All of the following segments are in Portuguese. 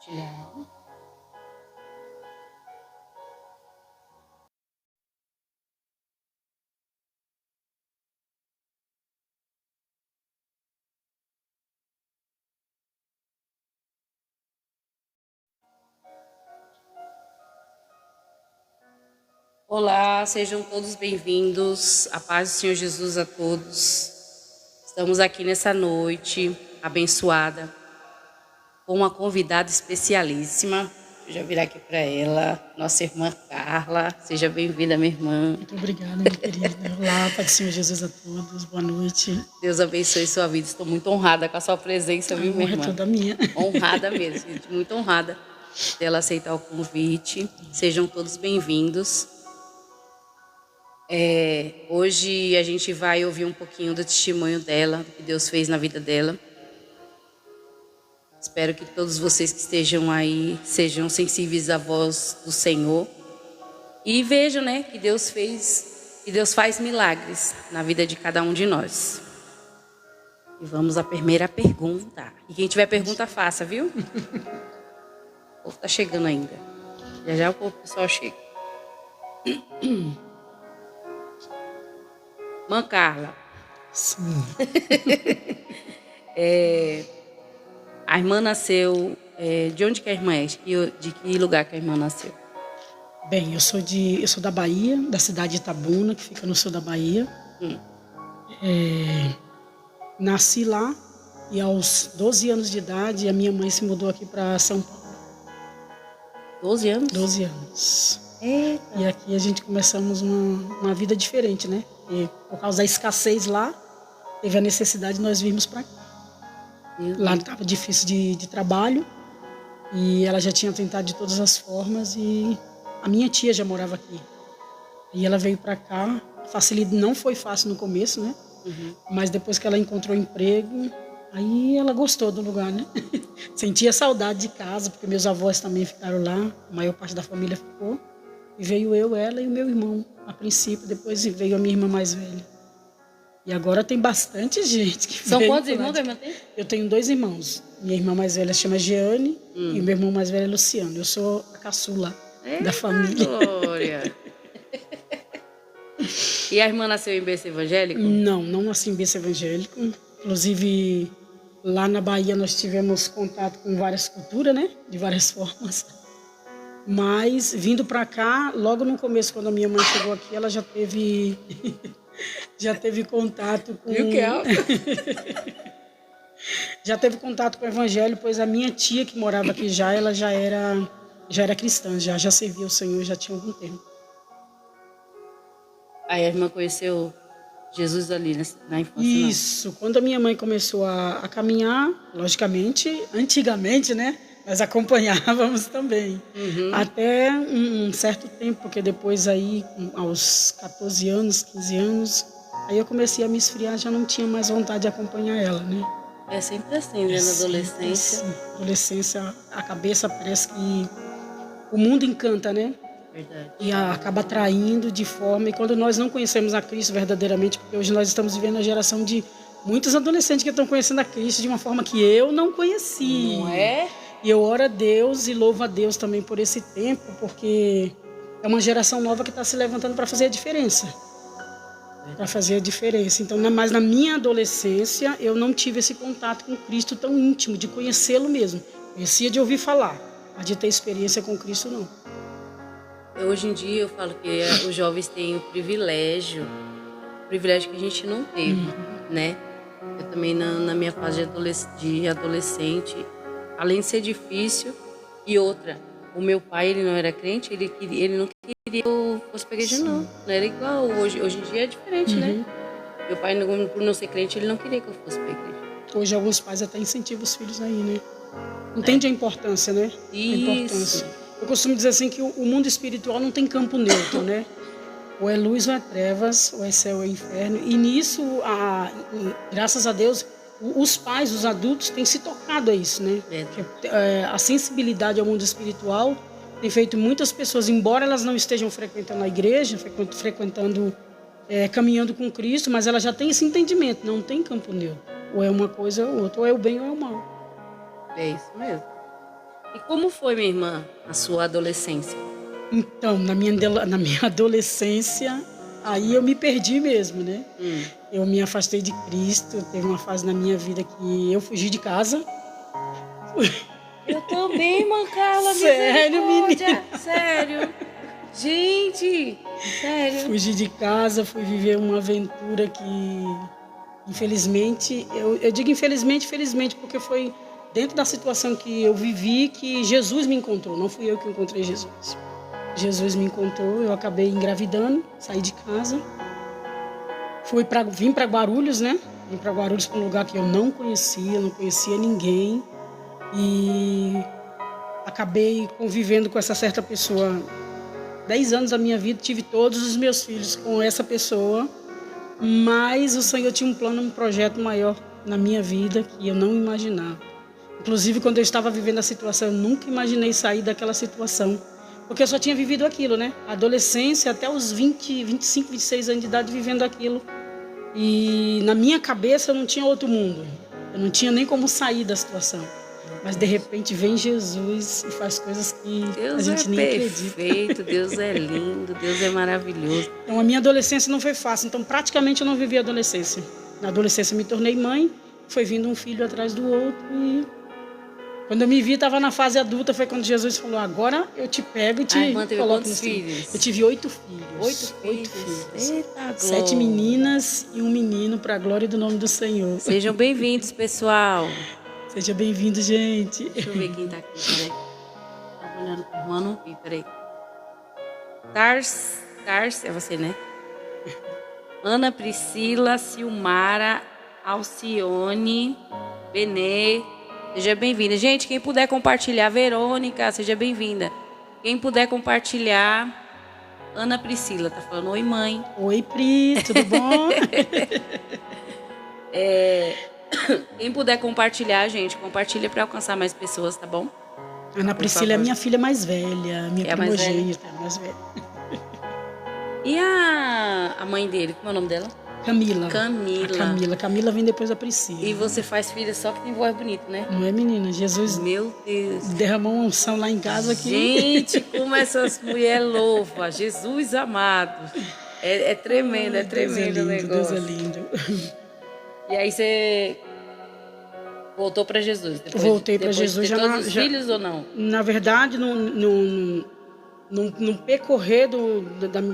Compartilhar. Olá, sejam todos bem-vindos. A paz do Senhor Jesus a todos. Estamos aqui nessa noite abençoada com uma convidada especialíssima. Eu já virar aqui para ela, nossa irmã Carla. Seja bem-vinda, minha irmã. Muito obrigada, minha querida. Olá, paz do Senhor Jesus a todos. Boa noite. Deus abençoe sua vida. Estou muito honrada com a sua presença, viu, minha irmã? É toda minha. Honrada mesmo, gente. Muito honrada dela aceitar o convite. Sejam todos bem-vindos. Hoje a gente vai ouvir um pouquinho do testemunho dela, do que Deus fez na vida dela. Espero que todos vocês que estejam aí sejam sensíveis à voz do Senhor e vejam, né, que Deus faz milagres na vida de cada um de nós. E vamos à primeira pergunta. E quem tiver pergunta, faça, viu? O povo tá chegando ainda. Já o pessoal chega. Mãe Carla. Sim. A irmã nasceu... de onde que a irmã é? De que lugar que a irmã nasceu? Bem, eu sou da Bahia, da cidade de Itabuna, que fica no sul da Bahia. Nasci lá e aos 12 anos de idade a minha mãe se mudou aqui para São Paulo. 12 anos? 12 anos. Eita. E aqui a gente começamos uma vida diferente, né? E por causa da escassez lá, teve a necessidade de nós virmos para cá. Lá estava difícil de trabalho e ela já tinha tentado de todas as formas e a minha tia já morava aqui. E ela veio para cá, não foi fácil no começo, né? Mas depois que ela encontrou emprego, aí ela gostou do lugar, né? Sentia saudade de casa, porque meus avós também ficaram lá, a maior parte da família ficou. E veio eu, ela e o meu irmão, a princípio, depois veio a minha irmã mais velha. E agora tem bastante gente que São veio. quantos irmãos que a irmã tem? Eu tenho 2 irmãos. Minha irmã mais velha chama Jeane e o meu irmão mais velho é Luciano. Eu sou a caçula da família. Glória! E a irmã nasceu em berço evangélico? Não nasci em berço evangélico. Inclusive, lá na Bahia nós tivemos contato com várias culturas, né? De várias formas. Mas, vindo para cá, logo no começo, quando a minha mãe chegou aqui, ela já teve contato com... Viu que é? Já teve contato com o evangelho, pois a minha tia que morava aqui ela já era cristã, já servia o Senhor, já tinha algum tempo. Aí a irmã conheceu Jesus ali na infância? Isso, quando a minha mãe começou a caminhar, logicamente, antigamente, né? Nós acompanhávamos também. Até um certo tempo, porque depois aí, aos 14 anos, 15 anos, aí eu comecei a me esfriar, já não tinha mais vontade de acompanhar ela, né? É sempre assim, né? Na adolescência. Adolescência, a cabeça parece que o mundo encanta, né? Verdade. E acaba atraindo de forma... E quando nós não conhecemos a Cristo verdadeiramente, porque hoje nós estamos vivendo a geração de muitos adolescentes que estão conhecendo a Cristo de uma forma que eu não conheci. Não é? E eu oro a Deus e louvo a Deus também por esse tempo, porque é uma geração nova que está se levantando para fazer a diferença. Para fazer a diferença. Então, mas na minha adolescência, eu não tive esse contato com Cristo tão íntimo, de conhecê-lo mesmo. Conhecia de ouvir falar, mas de ter experiência com Cristo, não. Hoje em dia, eu falo que os jovens têm o privilégio que a gente não teve, né? Eu também, na minha fase de adolescente, além de ser difícil, e outra, o meu pai, ele não era crente, ele não queria que eu fosse pra igreja, não. Não era igual, hoje em dia é diferente, né? Meu pai, por não ser crente, ele não queria que eu fosse pra igreja. Hoje alguns pais até incentivam os filhos aí, né? Entende a importância, né? Isso. A importância. Eu costumo dizer assim que o mundo espiritual não tem campo neutro, né? Ou é luz ou é trevas, ou é céu ou é inferno. E nisso, graças a Deus, os pais, os adultos, têm se tocado a isso, né? A sensibilidade ao mundo espiritual tem feito muitas pessoas, embora elas não estejam frequentando a igreja, caminhando com Cristo, mas elas já têm esse entendimento, não tem campo neutro. Ou é uma coisa ou outra, ou é o bem ou é o mal. É isso mesmo. E como foi, minha irmã, a sua adolescência? Então, na minha adolescência, aí eu me perdi mesmo, né? Eu me afastei de Cristo. Teve uma fase na minha vida que eu fugi de casa. Eu também, irmã Carla. Sério, menina? Sério? Gente, sério. Fugi de casa, fui viver uma aventura que, infelizmente, eu digo infelizmente, felizmente, porque foi dentro da situação que eu vivi que Jesus me encontrou. Não fui eu que encontrei Jesus. Jesus me encontrou, eu acabei engravidando, saí de casa. Vim para Guarulhos, né? Vim para Guarulhos, para um lugar que eu não conhecia ninguém. E acabei convivendo com essa certa pessoa 10 anos da minha vida, tive todos os meus filhos com essa pessoa, mas o Senhor tinha um plano, um projeto maior na minha vida que eu não imaginava. Inclusive, quando eu estava vivendo a situação, eu nunca imaginei sair daquela situação, porque eu só tinha vivido aquilo, né? A adolescência até os 20, 25, 26 anos de idade vivendo aquilo. E na minha cabeça eu não tinha outro mundo, eu não tinha nem como sair da situação. Mas de repente vem Jesus e faz coisas que a gente nem acredita. Deus é perfeito, Deus é lindo, Deus é maravilhoso. Então a minha adolescência não foi fácil, então praticamente eu não vivi a adolescência. Na adolescência me tornei mãe, foi vindo um filho atrás do outro e quando eu me vi, estava na fase adulta, foi quando Jesus falou, agora eu te pego e te coloco nos filhos. Eu tive 8 filhos. 8 filhos. Eita, 7 meninas e um menino, para a glória do nome do Senhor. Sejam bem-vindos, pessoal. Seja bem-vindo, gente. Deixa eu ver quem tá aqui, peraí. Tava olhando pro irmão, não vi, peraí. Tars, é você, né? Ana Priscila, Silmara, Alcione, Benê. Seja bem-vinda. Gente, quem puder compartilhar, Verônica, seja bem-vinda. Quem puder compartilhar, Ana Priscila, tá falando, oi mãe. Oi, Pri, tudo bom? Quem puder compartilhar, gente, compartilha para alcançar mais pessoas, tá bom? Ana Priscila é minha filha mais velha, minha primogênita, mais velha. E a mãe dele, como é o nome dela? Camila. Camila vem depois da Priscila. E você faz filha só que tem voz bonita, né? Não é, menina? Jesus, meu Deus, derramou uma unção lá em casa que... Gente, como essas mulheres louvam, Jesus amado. É tremendo, tremendo o negócio. Deus é lindo. E aí você voltou para Jesus? Voltei para Jesus. De todos os filhos ou não? Na verdade, no percorrer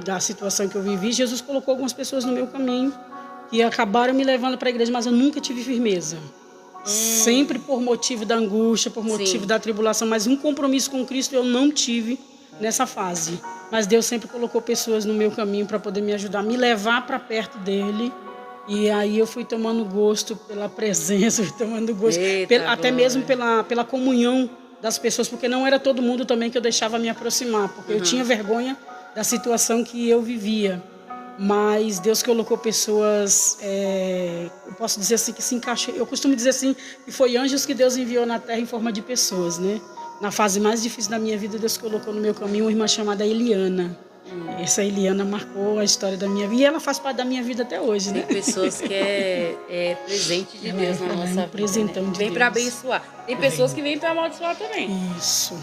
da situação que eu vivi, Jesus colocou algumas pessoas no meu caminho que acabaram me levando para a igreja, mas eu nunca tive firmeza. Sempre por motivo da angústia, por motivo da tribulação, mas um compromisso com Cristo eu não tive nessa fase. Mas Deus sempre colocou pessoas no meu caminho para poder me ajudar, me levar para perto dele. E aí eu fui tomando gosto pela presença, fui tomando gosto, até mesmo pela comunhão das pessoas, porque não era todo mundo também que eu deixava me aproximar, porque eu tinha vergonha da situação que eu vivia. Mas Deus colocou pessoas, eu posso dizer assim, que se encaixou. Eu costumo dizer assim, que foi anjos que Deus enviou na terra em forma de pessoas, né? Na fase mais difícil da minha vida, Deus colocou no meu caminho uma irmã chamada Eliana. Essa Eliana marcou a história da minha vida e ela faz parte da minha vida até hoje, né? Tem pessoas que é presente de Deus na nossa vida. Presentão de Deus. Vem para abençoar. Tem pessoas que vêm para amaldiçoar também. Isso.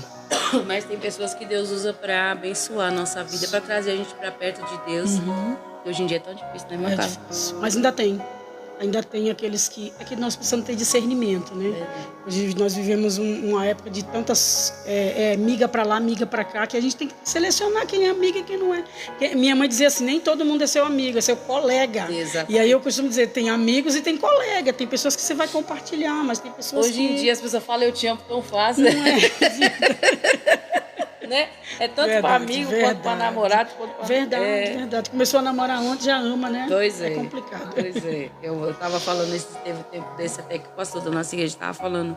Mas tem pessoas que Deus usa para abençoar a nossa vida, para trazer a gente para perto de Deus. Que hoje em dia é tão difícil, né, meu pai? Mas ainda tem. Ainda tem aqueles que... É que nós precisamos ter discernimento, né? Hoje nós vivemos uma época de tantas miga para lá, miga para cá, que a gente tem que selecionar quem é amiga e quem não é. Minha mãe dizia assim, nem todo mundo é seu amigo, é seu colega. Exatamente. E aí eu costumo dizer, tem amigos e tem colega. Tem pessoas que você vai compartilhar, mas tem pessoas Hoje em dia as pessoas falam, eu te amo tão fácil. Não é. Né? É tanto para amigo, quanto para namorado. Quanto pra... Verdade. Começou a namorar ontem, já ama, né? Pois é. É complicado. Pois é. Eu estava falando, teve tempo desse até que o pastor Dona Cigê estava falando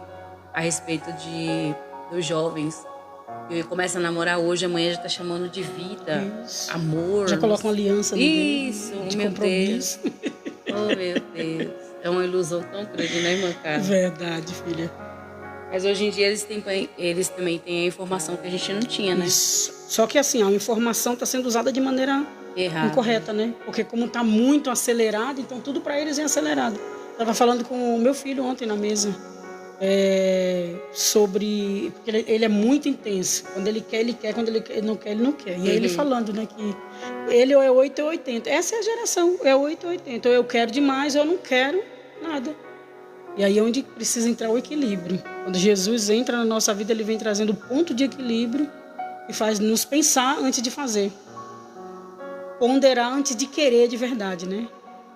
a respeito dos jovens. Que começa a namorar hoje, amanhã já está chamando de vida, amor. Já coloca uma aliança no Isso, de meu compromisso. Deus. Oh, meu Deus. É uma ilusão tão grande, né, irmã Carla? Verdade, filha. Mas hoje em dia eles também têm a informação que a gente não tinha, né? Isso. Só que assim, a informação está sendo usada de maneira incorreta, né? Porque como está muito acelerado, então tudo para eles é acelerado. Estava falando com o meu filho ontem na mesa. sobre... Porque ele é muito intenso. Quando ele quer, ele quer. Quando ele não quer, ele não quer. E aí ele falando, né, que ele ou é 8 ou 80. Essa é a geração, é 8 ou 80. Ou eu quero demais, ou eu não quero nada. E aí é onde precisa entrar o equilíbrio. Quando Jesus entra na nossa vida, ele vem trazendo o ponto de equilíbrio e faz nos pensar antes de fazer. Ponderar antes de querer de verdade, né?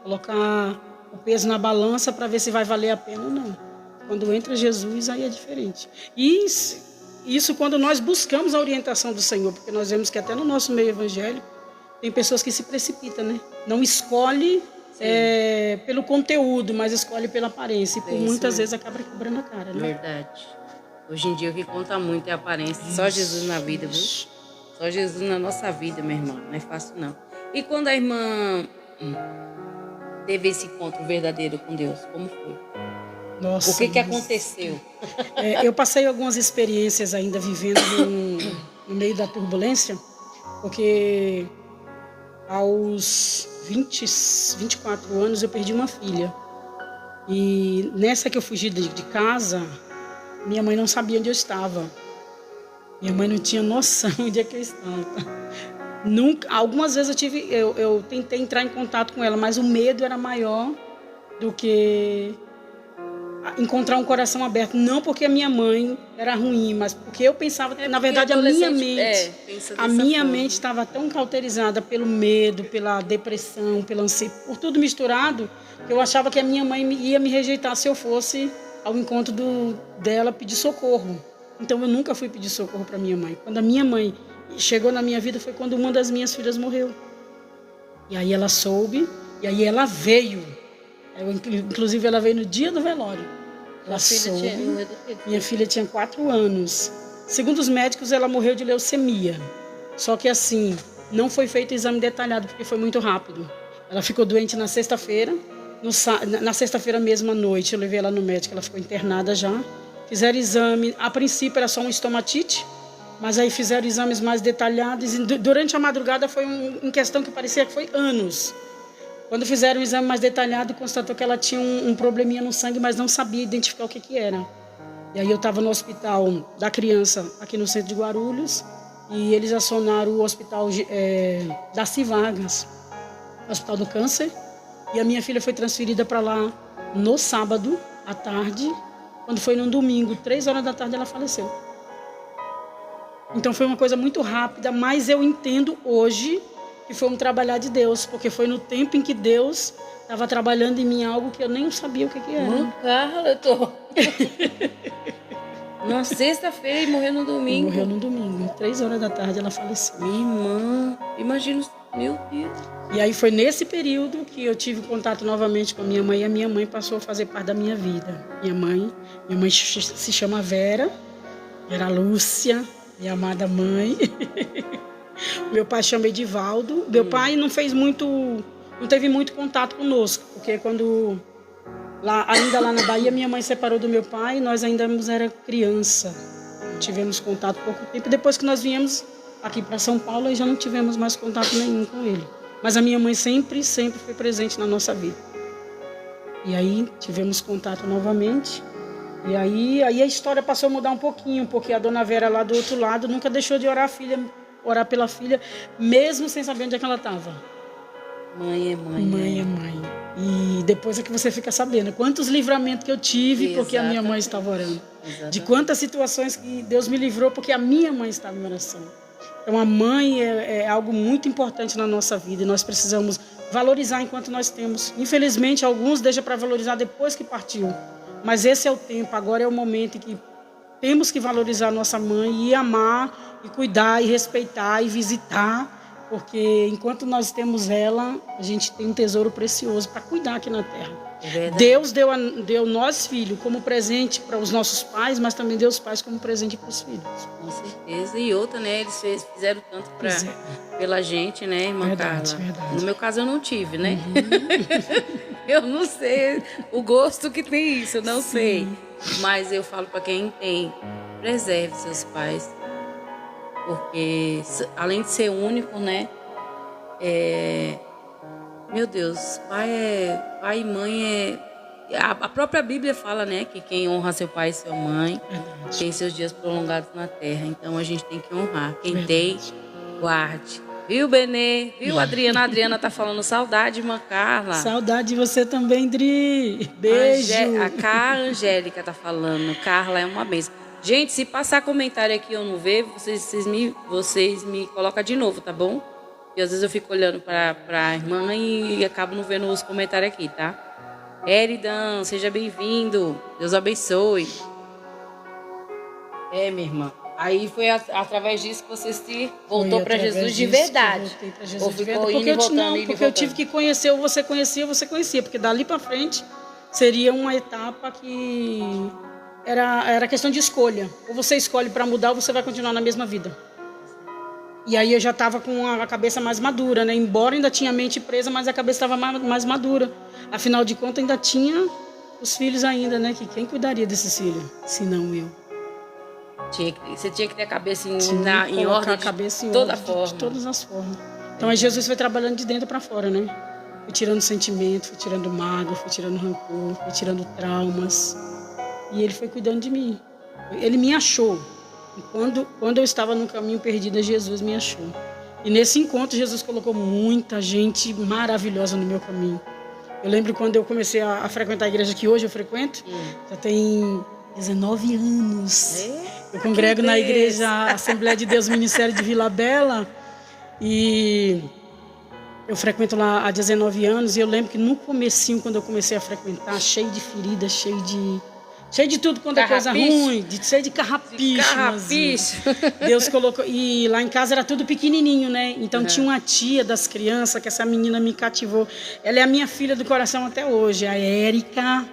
Colocar o peso na balança para ver se vai valer a pena ou não. Quando entra Jesus, aí é diferente. E isso quando nós buscamos a orientação do Senhor, porque nós vemos que até no nosso meio evangélico tem pessoas que se precipitam, né? Não escolhe pelo conteúdo, mas escolhe pela aparência. E por muitas vezes acaba quebrando a cara, né? Verdade. Hoje em dia o que conta muito é a aparência. Só Jesus na vida, viu? Só Jesus na nossa vida, meu irmão. Não é fácil, não. E quando a irmã teve esse encontro verdadeiro com Deus, como foi? Nossa, o que aconteceu? Eu passei algumas experiências ainda vivendo no meio da turbulência, porque aos 24 anos eu perdi uma filha. E nessa que eu fugi de casa, minha mãe não sabia onde eu estava. Minha mãe não tinha noção onde é que eu estava. Algumas vezes eu tentei entrar em contato com ela, mas o medo era maior do que encontrar um coração aberto. Não porque a minha mãe era ruim, mas porque eu pensava que, na verdade, a minha mente estava tão cauterizada pelo medo, pela depressão, pela ansiedade, por tudo misturado, que eu achava que a minha mãe ia me rejeitar se eu fosse ao encontro dela pedir socorro. Então eu nunca fui pedir socorro para minha mãe. Quando a minha mãe chegou na minha vida foi quando uma das minhas filhas morreu. E aí ela soube, e aí ela veio. Inclusive ela veio no dia do velório. Minha filha tinha 4 anos. Segundo os médicos, ela morreu de leucemia. Só que assim, não foi feito exame detalhado, porque foi muito rápido. Ela ficou doente na sexta-feira. Na sexta-feira mesmo à noite, eu levei ela no médico, ela ficou internada já. Fizeram exame, a princípio era só uma estomatite, mas aí fizeram exames mais detalhados. E durante a madrugada foi em questão que parecia que foi anos. Quando fizeram um exame mais detalhado, constatou que ela tinha um probleminha no sangue, mas não sabia identificar o que era. E aí eu estava no hospital da criança, aqui no centro de Guarulhos, e eles acionaram o hospital Darcy Vargas, Hospital do Câncer, e a minha filha foi transferida para lá no sábado à tarde. Quando foi num domingo, 3 horas da tarde, ela faleceu. Então foi uma coisa muito rápida, mas eu entendo hoje que foi um trabalhar de Deus, porque foi no tempo em que Deus estava trabalhando em mim algo que eu nem sabia o que era. Carla, eu tô... Na sexta-feira e morreu no domingo. Morreu no domingo, 3 horas da tarde ela faleceu. Minha irmã, imagina, meu Deus. E aí foi nesse período que eu tive contato novamente com a minha mãe, e a minha mãe passou a fazer parte da minha vida. Minha mãe se chama Vera Lúcia, minha amada mãe. Meu pai chama Edivaldo. Meu pai não teve muito contato conosco, porque ainda lá na Bahia, minha mãe separou do meu pai e nós ainda era criança. Tivemos contato pouco tempo. Depois que nós viemos aqui para São Paulo, aí já não tivemos mais contato nenhum com ele. Mas a minha mãe sempre foi presente na nossa vida. E aí tivemos contato novamente. E aí a história passou a mudar um pouquinho, porque a dona Vera lá do outro lado nunca deixou de orar pela filha, mesmo sem saber onde é que ela estava. Mãe é mãe. Mãe é mãe. E depois é que você fica sabendo quantos livramentos que eu tive porque a minha mãe estava orando. Exatamente. De quantas situações que Deus me livrou porque a minha mãe estava em oração. Então a mãe é algo muito importante na nossa vida e nós precisamos valorizar enquanto nós temos. Infelizmente, alguns deixam para valorizar depois que partiu. Mas esse é o tempo, agora é o momento em que temos que valorizar a nossa mãe e amar, e cuidar, e respeitar, e visitar, porque enquanto nós temos ela, a gente tem um tesouro precioso para cuidar aqui na terra. Deus deu nós, filhos, como presente para os nossos pais, mas também deu os pais como presente para os filhos. Com certeza. E outra, né? Eles fizeram tanto pela gente, né, irmã Carla? Verdade. No meu caso, eu não tive, né? Uhum. Eu não sei o gosto que tem isso, eu não sei. Mas eu falo para quem tem, preserve seus pais. Porque, além de ser único, né? Meu Deus, pai e mãe a própria Bíblia fala, né, que quem honra seu pai e sua mãe tem seus dias prolongados na terra. Então a gente tem que honrar. Quem tem, guarde. Viu, Benê? Viu, Adriana? A Adriana tá falando saudade, irmã Carla. Saudade de você também, Dri. Beijo. A Angélica tá falando. Carla é uma bênção. Gente, se passar comentário aqui e eu não ver, vocês me colocam de novo, tá bom? E às vezes eu fico olhando pra irmã e acabo não vendo os comentários aqui, tá? Eridan, seja bem-vindo. Deus abençoe. Minha irmã. Aí foi através disso que você se voltou para Jesus de verdade. Voltei para Jesus de verdade. Porque eu tive que conhecer, ou você conhecia, porque dali para frente seria uma etapa que era questão de escolha. Ou você escolhe para mudar ou você vai continuar na mesma vida. E aí eu já estava com a cabeça mais madura, né? Embora ainda tinha a mente presa, mas a cabeça estava mais madura. Afinal de contas, ainda tinha os filhos ainda, né? Que quem cuidaria desses filhos, se não eu? Você tinha que ter a cabeça em ordem, de todas as formas. Então aí Jesus foi trabalhando de dentro para fora, né? Foi tirando sentimento, foi tirando mágoa, foi tirando rancor, foi tirando traumas. E ele foi cuidando de mim. Ele me achou. E quando eu estava no caminho perdido, Jesus me achou. E nesse encontro, Jesus colocou muita gente maravilhosa no meu caminho. Eu lembro quando eu comecei a frequentar a igreja que hoje eu frequento, já tem 19 anos. Eu congrego na igreja Assembleia de Deus Ministério de Vila Bela e eu frequento lá há 19 anos. E eu lembro que no comecinho, quando eu comecei a frequentar, cheio de feridas, cheio de tudo quanto é coisa ruim, cheio de carrapicho. Deus colocou. E lá em casa era tudo pequenininho, né? Então tinha uma tia das crianças que essa menina me cativou. Ela é a minha filha do coração até hoje, a Érica.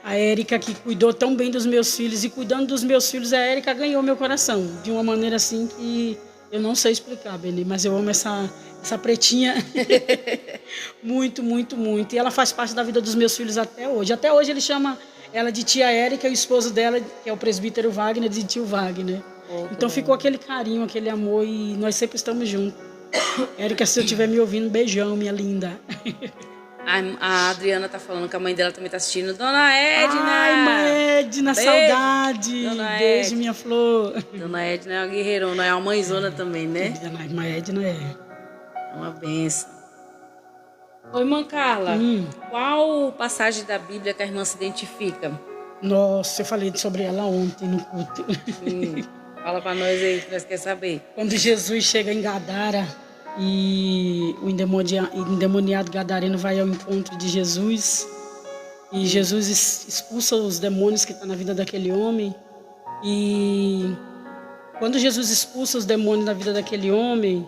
A Érica, que cuidou tão bem dos meus filhos, e cuidando dos meus filhos, a Érica ganhou meu coração de uma maneira assim que eu não sei explicar, Benê, mas eu amo essa pretinha muito, muito, muito. E ela faz parte da vida dos meus filhos até hoje. Até hoje ele chama ela de tia Érica e o esposo dela, que é o presbítero Wagner, de tio Wagner. Então ficou aquele carinho, aquele amor, e nós sempre estamos juntos. Érica, se eu estiver me ouvindo, beijão, minha linda. A Adriana tá falando que a mãe dela também tá assistindo. Dona Edna! Ai, mãe Edna, beijo. Saudade! Dona beijo, Edna. Minha flor. Dona Edna é uma guerreirona, é uma mãezona também, né? A mãe Edna é uma benção. Oi, irmã Carla. Qual passagem da Bíblia que a irmã se identifica? Nossa, eu falei sobre ela ontem no culto. Fala pra nós aí, que nós queremos saber. Quando Jesus chega em Gadara e o endemoniado gadareno vai ao encontro de Jesus e Jesus expulsa os demônios que estão na vida daquele homem. E quando Jesus expulsa os demônios da vida daquele homem,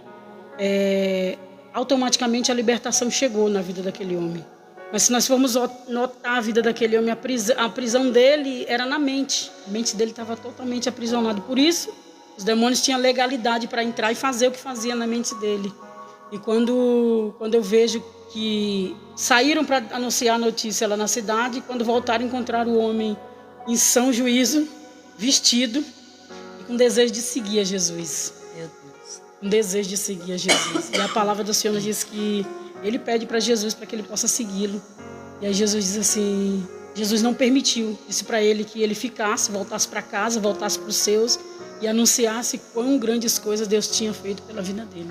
automaticamente a libertação chegou na vida daquele homem. Mas se nós formos notar a vida daquele homem, a prisão dele era na mente. A mente dele estava totalmente aprisionada. Por isso, os demônios tinham legalidade para entrar e fazer o que fazia na mente dele. E quando eu vejo que saíram para anunciar a notícia lá na cidade, quando voltaram, encontraram o homem em são juízo, vestido e com desejo de seguir a Jesus. Meu Deus. Um desejo de seguir a Jesus. E a palavra do Senhor diz que ele pede para Jesus para que ele possa segui-lo. E aí Jesus diz assim, Jesus não permitiu, disse para ele que ele ficasse, voltasse para casa, voltasse para os seus e anunciasse quão grandes coisas Deus tinha feito pela vida dele.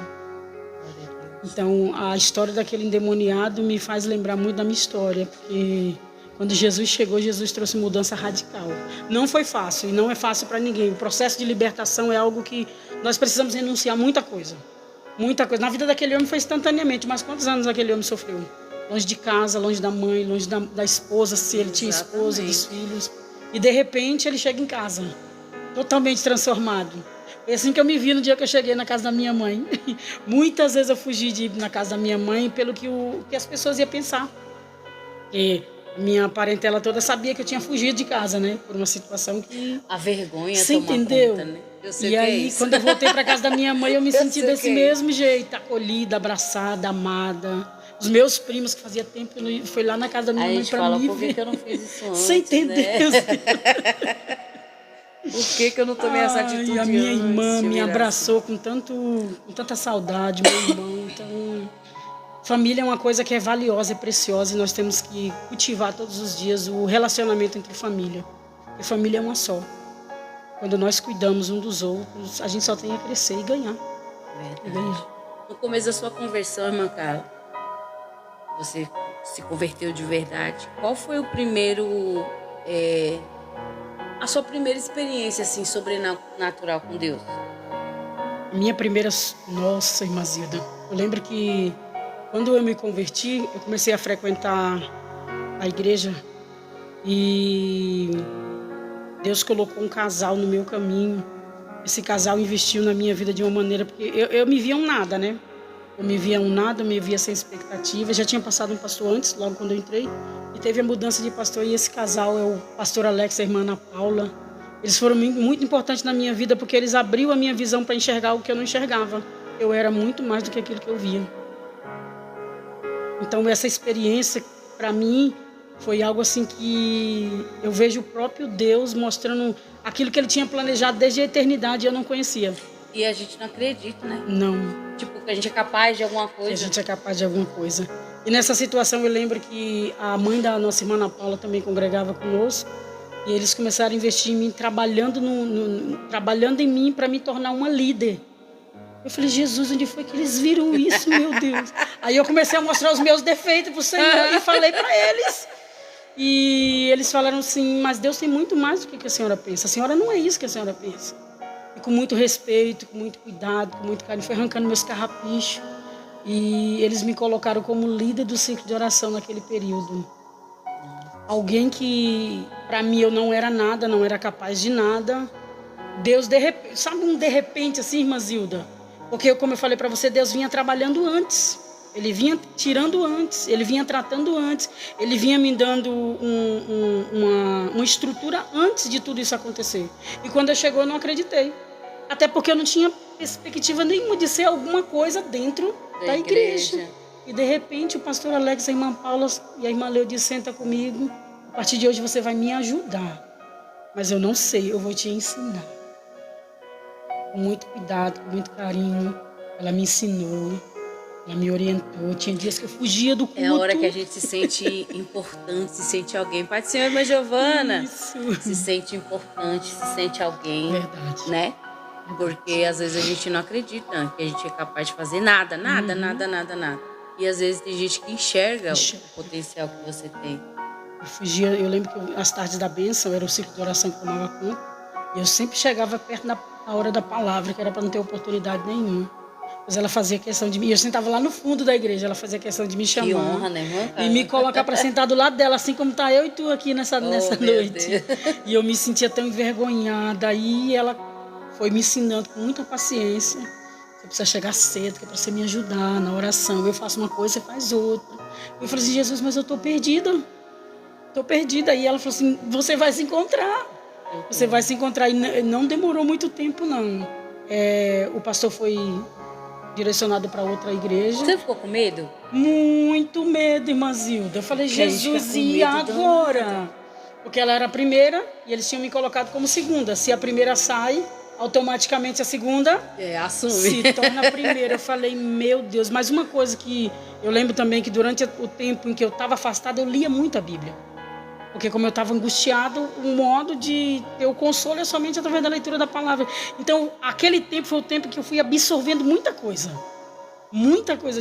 Então, a história daquele endemoniado me faz lembrar muito da minha história, porque quando Jesus chegou, Jesus trouxe mudança radical. Não foi fácil, e não é fácil para ninguém. O processo de libertação é algo que nós precisamos renunciar muita coisa. Muita coisa. Na vida daquele homem foi instantaneamente, mas quantos anos aquele homem sofreu? Longe de casa, longe da mãe, longe da esposa, se ele tinha esposa, dos filhos. E de repente ele chega em casa, totalmente transformado. Foi assim que eu me vi no dia que eu cheguei na casa da minha mãe. Muitas vezes eu fugi de ir na casa da minha mãe pelo que as pessoas iam pensar. E minha parentela toda sabia que eu tinha fugido de casa, né? Por uma situação que... A vergonha você toma entendeu? Conta, né? Eu sei e aí, quando eu voltei para casa da minha mãe, eu me senti desse mesmo jeito. Acolhida, abraçada, amada. Os meus primos, que fazia tempo que eu não fui lá na casa da minha mãe para me ver. Por que eu não fiz isso antes, você entendeu? Né? Por que eu não tomei essa atitude antes? A minha irmã me abraçou com tanta saudade, meu irmão. Então, Família é uma coisa que é valiosa, é preciosa, e nós temos que cultivar todos os dias o relacionamento entre família. Porque família é uma só. Quando nós cuidamos um dos outros, a gente só tem a crescer e ganhar. Verdade. E ganhar. No começo da sua conversão, irmã Carla, você se converteu de verdade. Qual foi o primeiro, a sua primeira experiência assim sobrenatural com Deus? Minha primeira, nossa, irmã Zilda, eu lembro que quando eu me converti, eu comecei a frequentar a igreja e Deus colocou um casal no meu caminho. Esse casal investiu na minha vida de uma maneira, porque eu me via um nada, né? Eu me via um nada, eu me via sem expectativa. Já tinha passado um pastor antes, logo quando eu entrei, e teve a mudança de pastor, e esse casal é o pastor Alex e a irmã Ana Paula. Eles foram muito importantes na minha vida, porque eles abriram a minha visão para enxergar o que eu não enxergava. Eu era muito mais do que aquilo que eu via. Então essa experiência, para mim, foi algo assim que eu vejo o próprio Deus mostrando aquilo que Ele tinha planejado desde a eternidade e eu não conhecia. E a gente não acredita, né? Não. Tipo, que a gente é capaz de alguma coisa. Que a gente é capaz de alguma coisa. E nessa situação eu lembro que a mãe da nossa irmã Ana Paula também congregava conosco. E eles começaram a investir em mim, trabalhando em mim para me tornar uma líder. Eu falei, Jesus, onde foi que eles viram isso, meu Deus? Aí eu comecei a mostrar os meus defeitos para o Senhor e falei para eles. E eles falaram assim, mas Deus tem muito mais do que a senhora pensa. A senhora não é isso que a senhora pensa. E com muito respeito, com muito cuidado, com muito carinho, foi arrancando meus carrapichos. E eles me colocaram como líder do ciclo de oração naquele período. Alguém que, para mim, eu não era nada, não era capaz de nada. Deus, de repente, sabe um de repente assim, irmã Zilda? Porque, como eu falei para você, Deus vinha trabalhando antes. Ele vinha tirando antes, ele vinha tratando antes. Ele vinha me dando uma estrutura antes de tudo isso acontecer. E quando eu chegou, eu não acreditei. Até porque eu não tinha perspectiva nenhuma de ser alguma coisa dentro da igreja. E de repente o pastor Alex, a irmã Paula e a irmã Leudice senta comigo. A partir de hoje você vai me ajudar. Mas eu não sei, eu vou te ensinar. Com muito cuidado, com muito carinho. Ela me ensinou, ela me orientou. Tinha dias que eu fugia do culto. É a hora que a gente se sente importante, se sente alguém. Pai do Senhor, irmã Giovana. Isso. Se sente importante, se sente alguém. Verdade. Né? Porque às vezes a gente não acredita que a gente é capaz de fazer nada. E às vezes tem gente que enxerga o potencial que você tem. Eu fugia, eu lembro que as tardes da bênção era o ciclo de oração que tomava conta. E eu sempre chegava perto da hora da palavra, que era para não ter oportunidade nenhuma. Mas ela fazia questão de mim. Eu sentava lá no fundo da igreja, ela fazia questão de me chamar. Que honra, né, irmã? E me colocar para sentar do lado dela, assim como tá eu e tu aqui nessa noite. E eu me sentia tão envergonhada. Aí ela foi me ensinando com muita paciência. Você precisa chegar cedo, que é para você me ajudar na oração. Eu faço uma coisa, você faz outra. Eu falei assim, Jesus, mas eu estou perdida. Estou perdida. E ela falou assim, você vai se encontrar. Você vai se encontrar. E não demorou muito tempo, não. O pastor foi direcionado para outra igreja. Você ficou com medo? Muito medo, irmã Zilda. Eu falei, Jesus, e agora? Porque ela era a primeira e eles tinham me colocado como segunda. Se a primeira sai, automaticamente a segunda assume. Se torna a primeira. Eu falei, meu Deus. Mas uma coisa que eu lembro também, que durante o tempo em que eu estava afastada, eu lia muito a Bíblia. Porque como eu estava angustiado, o modo de ter o consolo é somente através da leitura da palavra. Então, aquele tempo foi o tempo que eu fui absorvendo muita coisa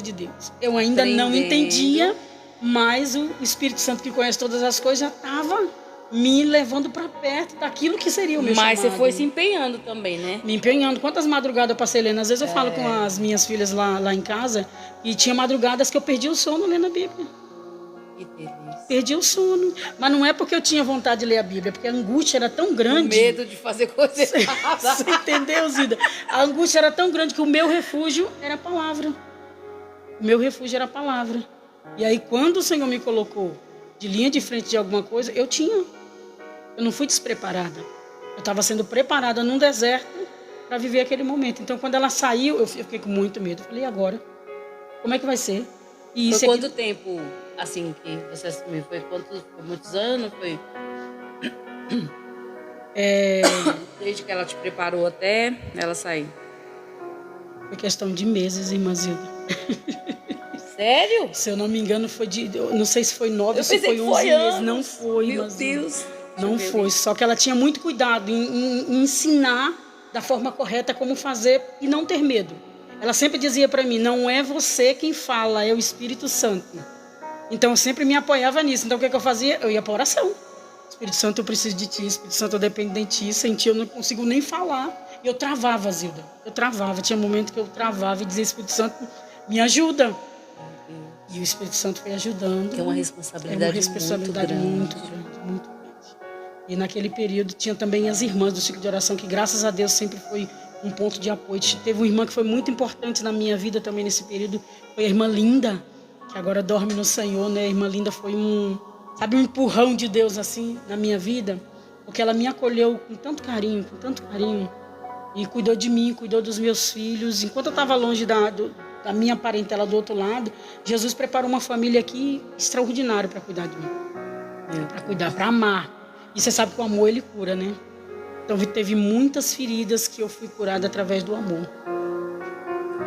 de Deus. Eu ainda não entendia, mas o Espírito Santo, que conhece todas as coisas, já estava me levando para perto daquilo que seria o meu chamado. Mas você foi se empenhando também, né? Me empenhando. Quantas madrugadas eu passei lendo? Às vezes eu falo com as minhas filhas lá em casa, e tinha madrugadas que eu perdi o sono lendo a Bíblia. Que delícia. Perdi o sono. Mas não é porque eu tinha vontade de ler a Bíblia, porque a angústia era tão grande. O medo de fazer coisa errada. Você entendeu, Zida? A angústia era tão grande que o meu refúgio era a palavra. O meu refúgio era a palavra. E aí, quando o Senhor me colocou de linha de frente de alguma coisa, eu não fui despreparada. Eu estava sendo preparada num deserto para viver aquele momento. Então, quando ela saiu, eu fiquei com muito medo. Eu falei, e agora? Como é que vai ser? E foi quanto tempo, assim, que você assumiu? Foi muitos anos? Foi... Desde que ela te preparou até ela sair? Foi questão de meses, irmã Zilda. Sério? Se eu não me engano, foi não sei se foi 9 ou se foi 11 foi meses. anos. Não foi, Meu mas Deus. não foi. Só que ela tinha muito cuidado em ensinar da forma correta como fazer e não ter medo. Ela sempre dizia para mim, não é você quem fala, é o Espírito Santo. Então eu sempre me apoiava nisso. Então o que eu fazia? Eu ia para oração. Espírito Santo, eu preciso de ti. Espírito Santo, eu dependo de ti. Sem ti eu não consigo nem falar. E eu travava, Zilda. Eu travava. Tinha momento que eu travava e dizia, Espírito Santo, me ajuda. E o Espírito Santo foi ajudando. Que é uma responsabilidade muito grande. E naquele período tinha também as irmãs do ciclo de oração, que graças a Deus sempre foi um ponto de apoio. Teve uma irmã que foi muito importante na minha vida também nesse período, foi a irmã Linda, que agora dorme no Senhor, né? A irmã Linda foi um empurrão de Deus assim na minha vida, porque ela me acolheu com tanto carinho, e cuidou de mim, cuidou dos meus filhos. Enquanto eu estava longe da minha parentela do outro lado, Jesus preparou uma família aqui extraordinária para cuidar de mim, para cuidar, para amar. E você sabe que o amor, ele cura, né? Então teve muitas feridas que eu fui curada através do amor.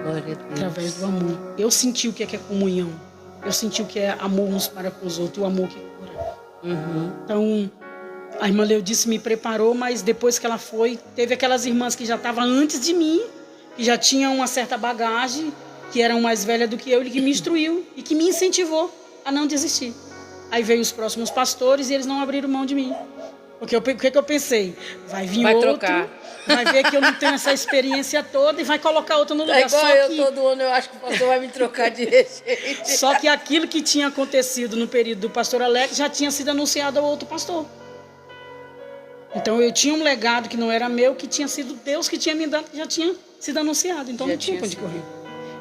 Glória a Deus. Através do amor. Eu senti o que é comunhão. Eu senti o que é amor uns para com os outros, o amor que cura. Então, a irmã Leudice me preparou, mas depois que ela foi, teve aquelas irmãs que já estavam antes de mim, que já tinham uma certa bagagem, que eram mais velhas do que eu, e que me instruiu e que me incentivou a não desistir. Aí veio os próximos pastores e eles não abriram mão de mim. Porque o que eu pensei? Vai vir outro, trocar. Vai ver que eu não tenho essa experiência toda e vai colocar outro no lugar. É igual eu, todo ano eu acho que o pastor vai me trocar de jeito. Só que aquilo que tinha acontecido no período do pastor Alex já tinha sido anunciado ao outro pastor. Então eu tinha um legado que não era meu, que tinha sido Deus que tinha me dado, que já tinha sido anunciado. Então já não tinha para onde correr.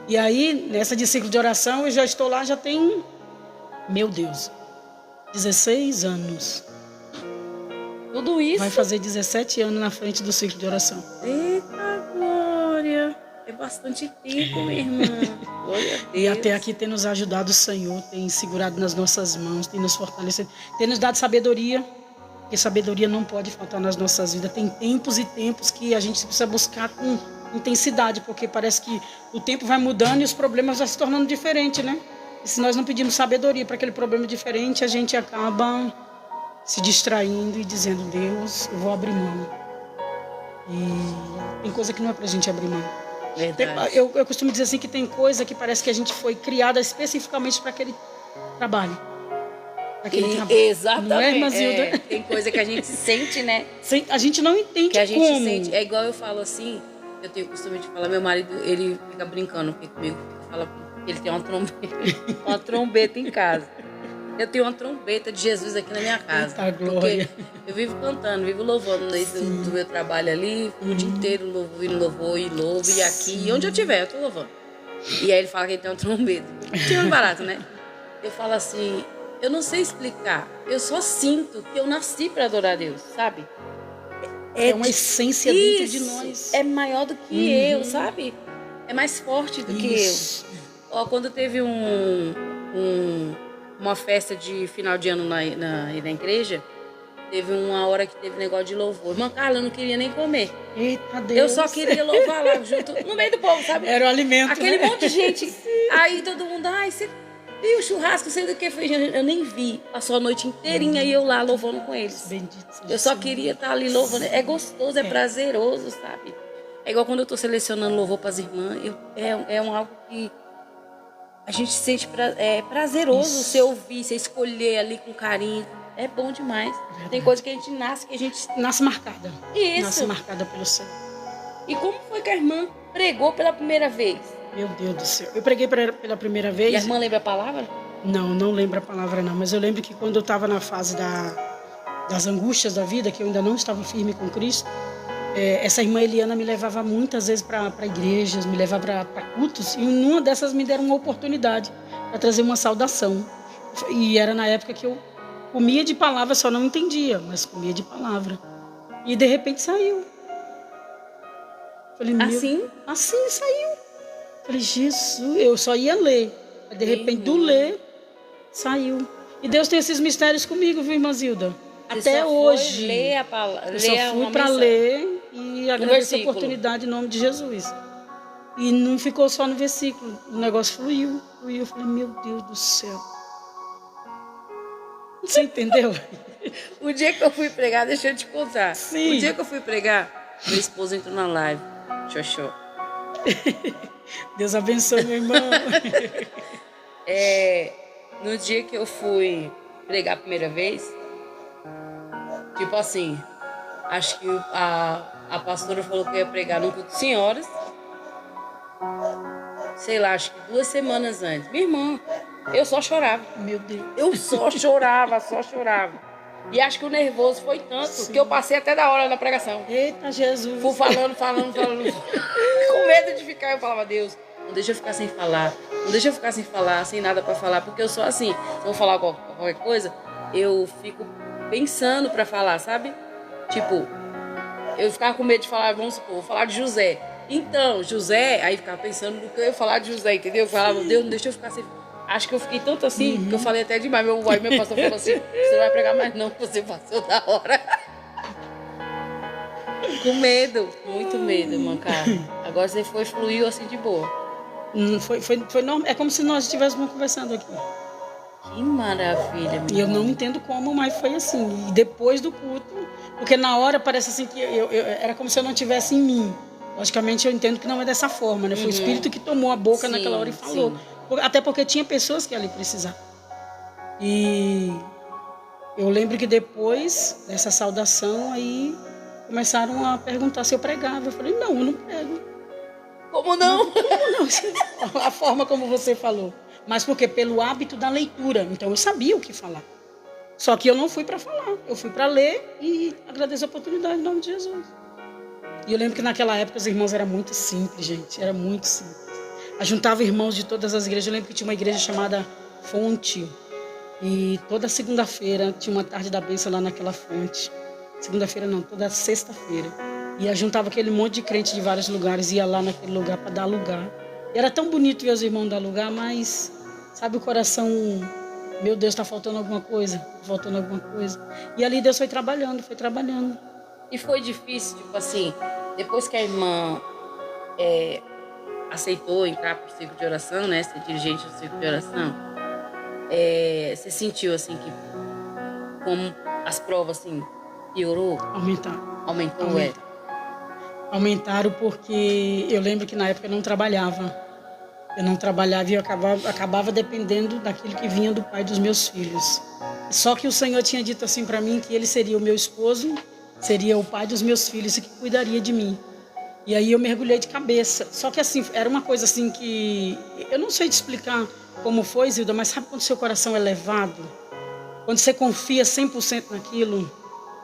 E aí, nessa de ciclo de oração, eu já estou lá, já tem, meu Deus, 16 anos. Tudo isso? Vai fazer 17 anos na frente do ciclo de oração. Eita glória! É bastante tempo, minha irmã. Glória a Deus. E até aqui tem nos ajudado o Senhor, tem segurado nas nossas mãos, tem nos fortalecido, tem nos dado sabedoria, porque sabedoria não pode faltar nas nossas vidas. Tem tempos e tempos que a gente precisa buscar com intensidade, porque parece que o tempo vai mudando e os problemas vão se tornando diferentes, né? E se nós não pedimos sabedoria para aquele problema diferente, a gente acaba se distraindo e dizendo, Deus, eu vou abrir mão. E tem coisa que não é pra gente abrir mão. Eu costumo dizer assim que tem coisa que parece que a gente foi criada especificamente para aquele trabalho. Exatamente. Não é, irmã Zilda? Tem coisa que a gente sente, né? A gente não entende que a gente como. Sente. É igual eu falo assim, eu tenho o costume de falar, meu marido, ele fica brincando comigo, fala que ele tem uma trombeta em casa. Eu tenho uma trombeta de Jesus aqui na minha casa. Eita, glória. Porque eu vivo cantando, vivo louvando no meio do meu trabalho ali, o dia inteiro ouvindo louvor e louvo, e aqui, e onde eu estiver, eu tô louvando. E aí ele fala que ele tem uma trombeta. Tinha um barato, né? Eu falo assim, eu não sei explicar, eu só sinto que eu nasci para adorar a Deus, sabe? É uma essência dentro de nós. É maior do que eu, sabe? É mais forte do que eu. Ó, quando teve uma festa de final de ano na igreja, teve uma hora que teve negócio de louvor. Irmã Carla, eu não queria nem comer. Eita Deus. Eu só queria louvar lá junto, no meio do povo, sabe? Era o alimento, aquele né? monte de gente. Aí todo mundo, ai, você viu o churrasco, sei do que foi. Eu nem vi. Passou a noite inteirinha e eu lá louvando com eles. Bendito seja. Eu só queria estar ali louvando. É gostoso, é prazeroso, sabe? É igual quando eu tô selecionando louvor para as irmãs. É algo que a gente sente prazeroso você ouvir, você escolher ali com carinho. É bom demais. Verdade. Tem coisa que a gente nasce marcada. Isso. Nasce marcada pelo Senhor. E como foi que a irmã pregou pela primeira vez? Meu Deus do céu. Eu preguei pela primeira vez. E a irmã lembra a palavra? Não lembro a palavra não. Mas eu lembro que quando eu estava na fase das angústias da vida, que eu ainda não estava firme com Cristo, essa irmã Eliana me levava muitas vezes para igrejas, me levava para cultos, e numa dessas me deram uma oportunidade para trazer uma saudação. E era na época que eu comia de palavra, só não entendia, mas comia de palavra. E de repente saiu. Falei, assim saiu. Falei, Jesus, eu só ia ler. De repente, do ler, saiu. E Deus tem esses mistérios comigo, viu, irmã Zilda? Até hoje. Ler a palavra. Eu só fui para ler e agradecer a oportunidade em nome de Jesus. E não ficou só no versículo, o negócio fluiu. Eu falei, meu Deus do céu. Você entendeu? O dia que eu fui pregar, deixa eu te contar. Sim. O dia que eu fui pregar, meu esposo entrou na live. Xoxó. Deus abençoe, meu irmão. No dia que eu fui pregar a primeira vez, tipo assim, acho que a pastora falou que eu ia pregar no culto de senhoras. Sei lá, acho que 2 semanas antes. Minha irmã, eu só chorava. Meu Deus. Eu só chorava. E acho que o nervoso foi tanto que eu passei até da hora da pregação. Eita, Jesus. Fui falando. Com medo de ficar, eu falava, Deus, não deixa eu ficar sem falar. Não deixa eu ficar sem falar, sem nada pra falar. Porque eu sou assim, se eu vou falar qualquer coisa, eu fico pensando pra falar, sabe? Tipo, eu ficava com medo de falar, vamos supor, vou falar de José. Então, José, aí ficava pensando no que eu ia falar de José, entendeu? Eu falava, Deus, não deixa eu ficar sem... Acho que eu fiquei tanto assim, que eu falei até demais. Meu pastor falou assim, você não vai pregar mais não, você passou da hora. Com medo, muito medo, Mancar. Agora você fluiu assim de boa. Foi normal, é como se nós estivéssemos conversando aqui. Que maravilha. E eu não entendo como, mas foi assim. E depois do culto, porque na hora parece assim que era como se eu não tivesse em mim. Logicamente eu entendo que não é dessa forma, né? Foi o Espírito que tomou a boca naquela hora e falou. Até porque tinha pessoas que ali precisavam. E eu lembro que depois dessa saudação aí começaram a perguntar se eu pregava. Eu falei, não, eu não prego. Como não? Como não? A forma como você falou. Mas porque pelo hábito da leitura. Então eu sabia o que falar. Só que eu não fui para falar. Eu fui para ler e agradeço a oportunidade em nome de Jesus. E eu lembro que naquela época os irmãos eram muito simples, gente. Era muito simples. Juntava irmãos de todas as igrejas. Eu lembro que tinha uma igreja chamada Fonte. E toda segunda-feira tinha uma tarde da bênção lá naquela fonte. Segunda-feira não, toda sexta-feira. E juntava aquele monte de crente de vários lugares. Ia lá naquele lugar para dar lugar. E era tão bonito ver os irmãos dar lugar, mas... Sabe o coração... Meu Deus, está faltando alguma coisa. Faltando alguma coisa. E ali Deus foi trabalhando. E foi difícil, tipo assim, depois que a irmã aceitou entrar pro ciclo de oração, né, ser dirigente do ciclo de oração, você sentiu assim que como as provas assim piorou? Aumentou. Aumentaram porque eu lembro que na época eu não trabalhava. E eu acabava dependendo daquilo que vinha do pai dos meus filhos. Só que o Senhor tinha dito assim para mim que ele seria o meu esposo, seria o pai dos meus filhos e que cuidaria de mim. E aí eu mergulhei de cabeça. Só que assim, era uma coisa assim que... Eu não sei te explicar como foi, Zilda, mas sabe quando seu coração é levado? Quando você confia 100% naquilo?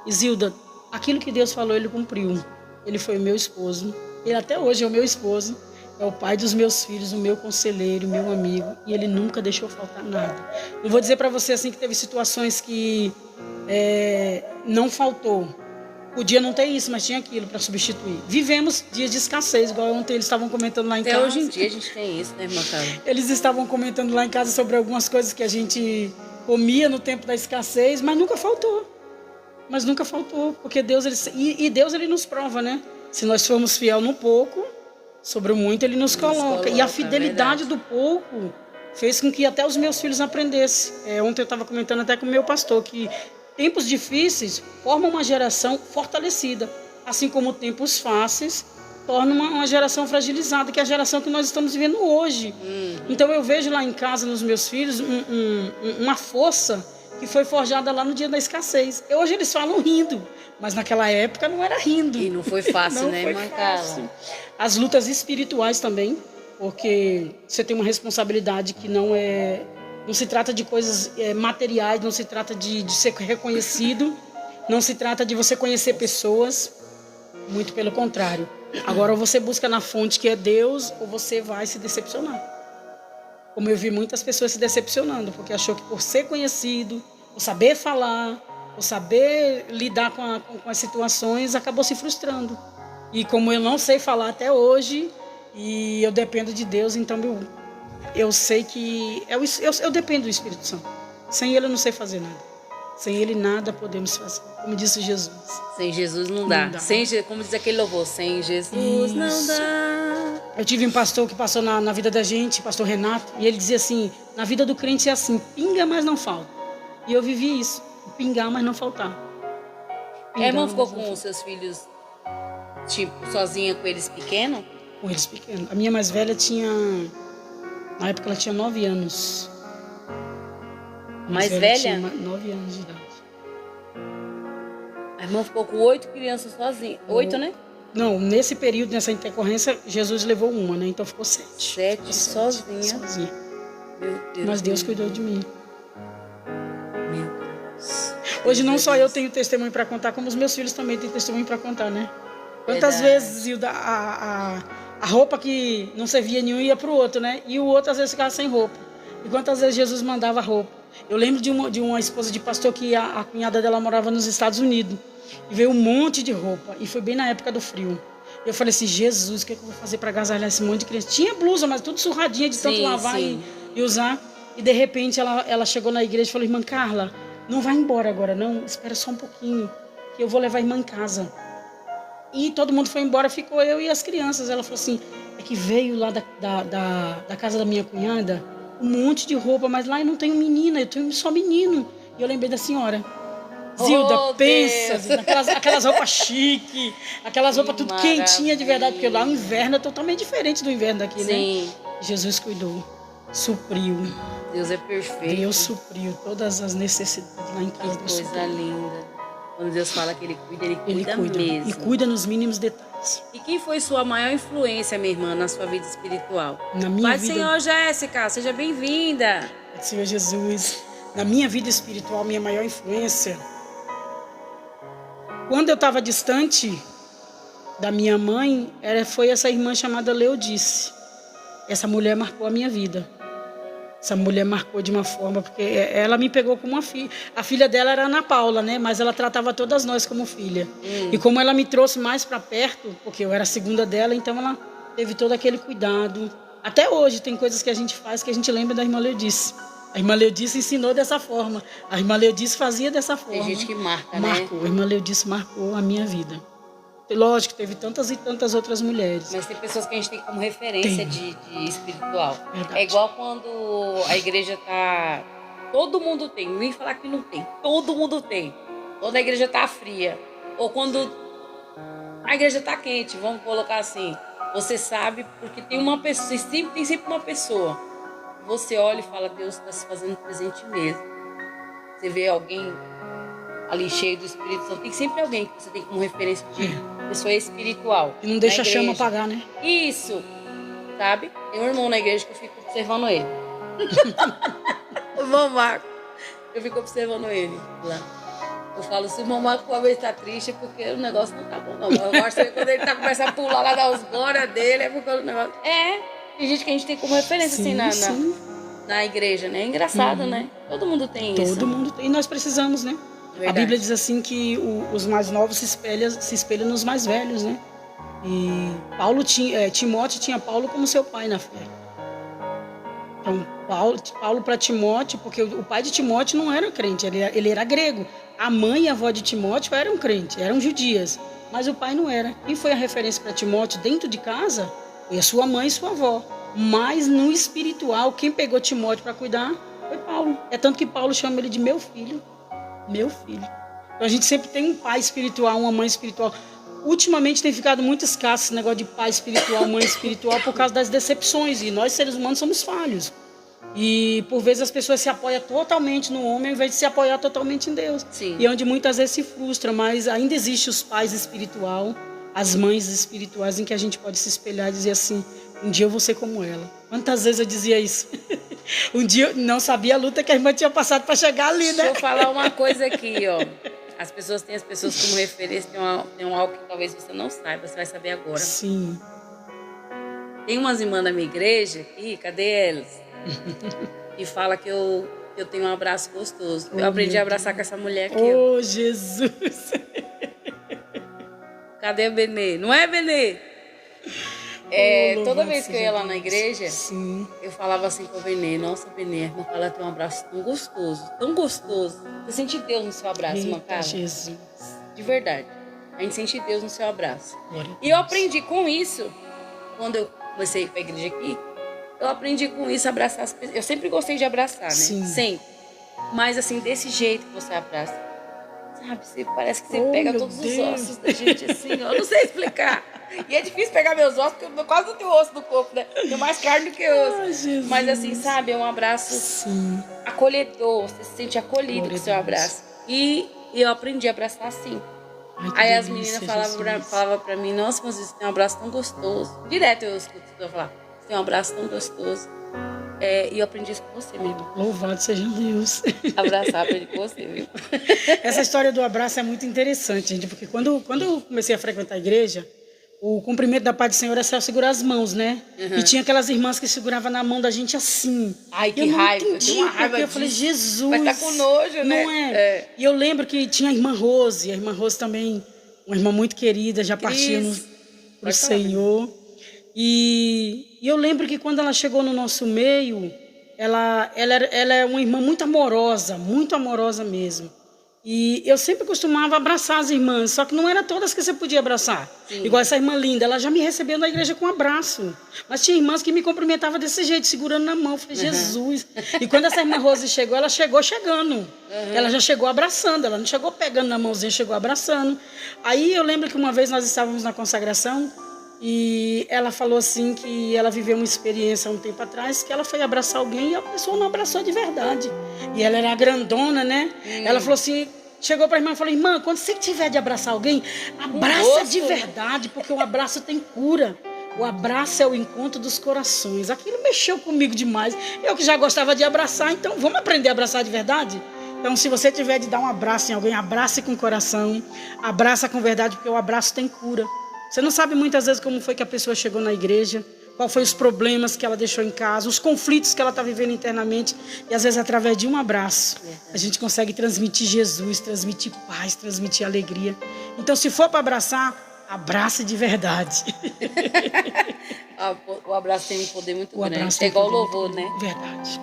E Zilda, aquilo que Deus falou, ele cumpriu. Ele foi o meu esposo. Ele até hoje é o meu esposo. É o pai dos meus filhos, o meu conselheiro, o meu amigo. E ele nunca deixou faltar nada. Não vou dizer para você assim que teve situações que não faltou. Podia não ter isso, mas tinha aquilo para substituir. Vivemos dias de escassez, igual ontem eles estavam comentando lá em casa. Até hoje em dia a gente tem isso, né, irmã Carla? Eles estavam comentando lá em casa sobre algumas coisas que a gente comia no tempo da escassez, mas nunca faltou. Porque Deus, Deus ele nos prova, né? Se nós formos fiel no pouco, sobre o muito ele nos coloca. E a fidelidade do pouco fez com que até os meus filhos aprendessem. Ontem eu estava comentando até com o meu pastor que tempos difíceis formam uma geração fortalecida, assim como tempos fáceis tornam uma geração fragilizada, que é a geração que nós estamos vivendo hoje. Então eu vejo lá em casa, nos meus filhos, uma força que foi forjada lá no dia da escassez. Hoje eles falam rindo, mas naquela época não era rindo. E não foi fácil, né, irmã Carla? As lutas espirituais também, porque você tem uma responsabilidade que não se trata de coisas materiais, não se trata de ser reconhecido, não se trata de você conhecer pessoas, muito pelo contrário. Agora, ou você busca na fonte que é Deus, ou você vai se decepcionar. Como eu vi muitas pessoas se decepcionando, porque achou que por ser conhecido, por saber falar, por saber lidar com as situações, acabou se frustrando. E como eu não sei falar até hoje, e eu dependo de Deus, então eu sei que... Eu dependo do Espírito Santo. Sem ele eu não sei fazer nada. Sem Ele nada podemos fazer. Como disse Jesus. Sem Jesus não dá. Não dá. Como diz aquele louvor, sem Jesus não Isso. dá. Eu tive um pastor que passou na vida da gente, pastor Renato, e ele dizia assim, na vida do crente é assim, pinga, mas não falta. E eu vivi isso, pingar, mas não faltar. A irmã ficou com os seus filhos, tipo, sozinha com eles pequenos? Com eles pequenos. A minha mais velha tinha, na época ela tinha 9 anos. A Mais velha? Tinha 9 anos de idade. A irmã ficou com 8 crianças sozinha. 8, né? Não, nesse período, nessa intercorrência, Jesus levou uma, né? Então ficou 7. 7 sozinha. Meu Deus. Mas Deus cuidou de mim. Meu Deus. Hoje não só eu tenho testemunho para contar, como os meus filhos também têm testemunho para contar, né? Quantas Verdade. vezes Zilda, a roupa que não servia nenhum ia para o outro, né? E o outro às vezes ficava sem roupa. E quantas vezes Jesus mandava roupa. Eu lembro de uma esposa de pastor que a cunhada dela morava nos Estados Unidos. E veio um monte de roupa. E foi bem na época do frio. E eu falei assim, Jesus, o que eu vou fazer para agasalhar esse monte de criança? Tinha blusa, mas tudo surradinha de tanto lavar e usar. E de repente ela chegou na igreja e falou, irmã Carla, não vai embora agora não, espera só um pouquinho, que eu vou levar a irmã em casa. E todo mundo foi embora, ficou eu e as crianças. Ela falou assim, é que veio lá da casa da minha cunhada um monte de roupa, mas lá eu não tenho menina, eu tenho só menino. E eu lembrei da senhora. Zilda, pensa, aquelas roupas chique, aquelas roupas tudo quentinha de verdade, porque lá o inverno é totalmente diferente do inverno daqui, Sim. né? Jesus cuidou, supriu. Deus é perfeito. Deus supriu todas as necessidades lá em casa. Que coisa linda. Quando Deus fala que Ele cuida mesmo. E cuida nos mínimos detalhes. E quem foi sua maior influência, minha irmã, na sua vida espiritual? Na minha Pai do vida... Senhor Jéssica, seja bem-vinda. Pai do Senhor Jesus. Na minha vida espiritual, minha maior influência... Quando eu estava distante da minha mãe, foi essa irmã chamada Leodice. Essa mulher marcou a minha vida. Essa mulher marcou de uma forma, porque ela me pegou como uma filha. A filha dela era Ana Paula, né? Mas ela tratava todas nós como filha. E como ela me trouxe mais para perto, porque eu era a segunda dela, então ela teve todo aquele cuidado. Até hoje tem coisas que a gente faz que a gente lembra da irmã Leodice. A irmã Leodice ensinou dessa forma. A irmã Leodice fazia dessa forma. Tem gente que marca, Marcou. né? A irmã Leodice marcou a minha vida. Lógico, teve tantas e tantas outras mulheres. Mas tem pessoas que a gente tem como referência de espiritual. Verdade. É igual quando a igreja tá... Todo mundo tem. Nem falar que não tem. Todo mundo tem. Quando a igreja tá fria. Ou quando a igreja tá quente. Vamos colocar assim. Você sabe porque tem uma pessoa. Tem sempre uma pessoa. Você olha e fala, Deus está se fazendo presente mesmo. Você vê alguém ali cheio do Espírito Santo. Tem sempre alguém que você tem como referência de pessoa espiritual. E não deixa a chama apagar, né? Isso. Sabe? Tem um irmão na igreja que eu fico observando ele. O irmão Marco. Eu fico observando ele lá. Eu falo, se o irmão Marco uma vez tá triste, é porque o negócio não tá bom, não. Eu gosto de ver quando ele tá começando a pular lá, dar os glórias dele, é porque o negócio... Tem gente que a gente tem como referência, Sim, assim, na igreja, né? É engraçado, né? Todo mundo tem isso. Todo mundo tem. E nós precisamos, né? Verdade. A Bíblia diz assim que os mais novos se espelham nos mais velhos, né? E Timóteo tinha Paulo como seu pai na fé. Então, Paulo para Timóteo, porque o pai de Timóteo não era crente, ele era grego. A mãe e a avó de Timóteo eram crentes, eram judias. Mas o pai não era. Quem foi a referência para Timóteo dentro de casa? Foi a sua mãe e sua avó. Mas no espiritual, quem pegou Timóteo para cuidar foi Paulo. É tanto que Paulo chama ele de meu filho. Meu filho. Então a gente sempre tem um pai espiritual, uma mãe espiritual. Ultimamente tem ficado muito escasso esse negócio de pai espiritual, mãe espiritual, por causa das decepções. E nós, seres humanos, somos falhos. E por vezes as pessoas se apoiam totalmente no homem, ao invés de se apoiar totalmente em Deus. Sim. E onde muitas vezes se frustra, mas ainda existe os pais espirituais, as mães espirituais, em que a gente pode se espelhar e dizer assim, um dia eu vou ser como ela. Quantas vezes eu dizia isso? Um dia eu não sabia a luta que a irmã tinha passado para chegar ali, né? Deixa eu falar uma coisa aqui, ó. As pessoas têm as pessoas como referência, tem um algo que talvez você não saiba, você vai saber agora. Sim. Tem umas irmãs da minha igreja aqui, cadê elas? E fala que eu tenho um abraço gostoso. Eu aprendi a abraçar com essa mulher aqui. Oh, Jesus! Cadê a Benê? Não é, Benê? Toda vez que eu ia lá na igreja, sim, eu falava assim com a Benê, nossa, Benê, a irmã Carla tem um abraço tão gostoso, tão gostoso. Você sente Deus no seu abraço, irmã eita, Carla? Jesus. De verdade. A gente sente Deus no seu abraço. Glória a E eu Deus. aprendi com isso, quando eu comecei com a igreja aqui, eu aprendi com isso a abraçar as pessoas. Eu sempre gostei de abraçar, né? Sim. Sempre. Mas assim, desse jeito que você abraça, sabe? Parece que você Oh, pega meu todos os Deus. ossos da gente assim, ó. Eu não sei explicar. E é difícil pegar meus ossos, porque eu quase não tenho osso no corpo, né? Tenho mais carne do que osso. Ai, Jesus. Mas assim, sabe? É um abraço Sim. acolhedor. Você se sente acolhido Glória com o a seu Deus. abraço. E eu aprendi a abraçar assim. Ai, que Aí as delícia, meninas Jesus. falavam pra mim, nossa, mas você tem um abraço tão gostoso. Direto eu escuto as pessoas falar, você tem um abraço tão gostoso. E eu aprendi isso com você, meu irmão. Louvado seja Deus. Abraçar, aprendi com você, viu? Essa história do abraço é muito interessante, gente, porque quando eu comecei a frequentar a igreja, o cumprimento da paz do Senhor é só segurar as mãos, né? Uhum. E tinha aquelas irmãs que seguravam na mão da gente assim. Ai, que eu não raiva, eu entendi, tenho uma raiva porque eu falei, disso. Jesus. Mas tá com nojo, né? Não é? E eu lembro que tinha a irmã Rose também, uma irmã muito querida, já partiu pro Pode falar, Senhor. E eu lembro que quando ela chegou no nosso meio, ela é uma irmã muito amorosa mesmo. E eu sempre costumava abraçar as irmãs, só que não era todas que você podia abraçar. Sim. Igual essa irmã linda, ela já me recebeu na igreja com um abraço. Mas tinha irmãs que me cumprimentavam desse jeito, segurando na mão. Eu falei, Jesus. E quando essa irmã Rose chegou, ela chegou chegando. Ela já chegou abraçando, ela não chegou pegando na mãozinha, chegou abraçando. Aí eu lembro que uma vez nós estávamos na consagração e ela falou assim que ela viveu uma experiência há um tempo atrás, que ela foi abraçar alguém e a pessoa não abraçou de verdade. E ela era grandona, né? Ela falou assim, chegou para a irmã e falou, irmã, quando você tiver de abraçar alguém, abraça de verdade, porque o abraço tem cura. O abraço é o encontro dos corações. Aquilo mexeu comigo demais. Eu que já gostava de abraçar, então vamos aprender a abraçar de verdade? Então, se você tiver de dar um abraço em alguém, abrace com o coração, abraça com verdade, porque o abraço tem cura. Você não sabe muitas vezes como foi que a pessoa chegou na igreja, qual foi os problemas que ela deixou em casa, os conflitos que ela está vivendo internamente. E às vezes através de um abraço, a gente consegue transmitir Jesus, transmitir paz, transmitir alegria. Então se for para abraçar, abrace de verdade. O abraço tem um poder muito grande. abraço É igual o tem um louvor, poder né? Verdade.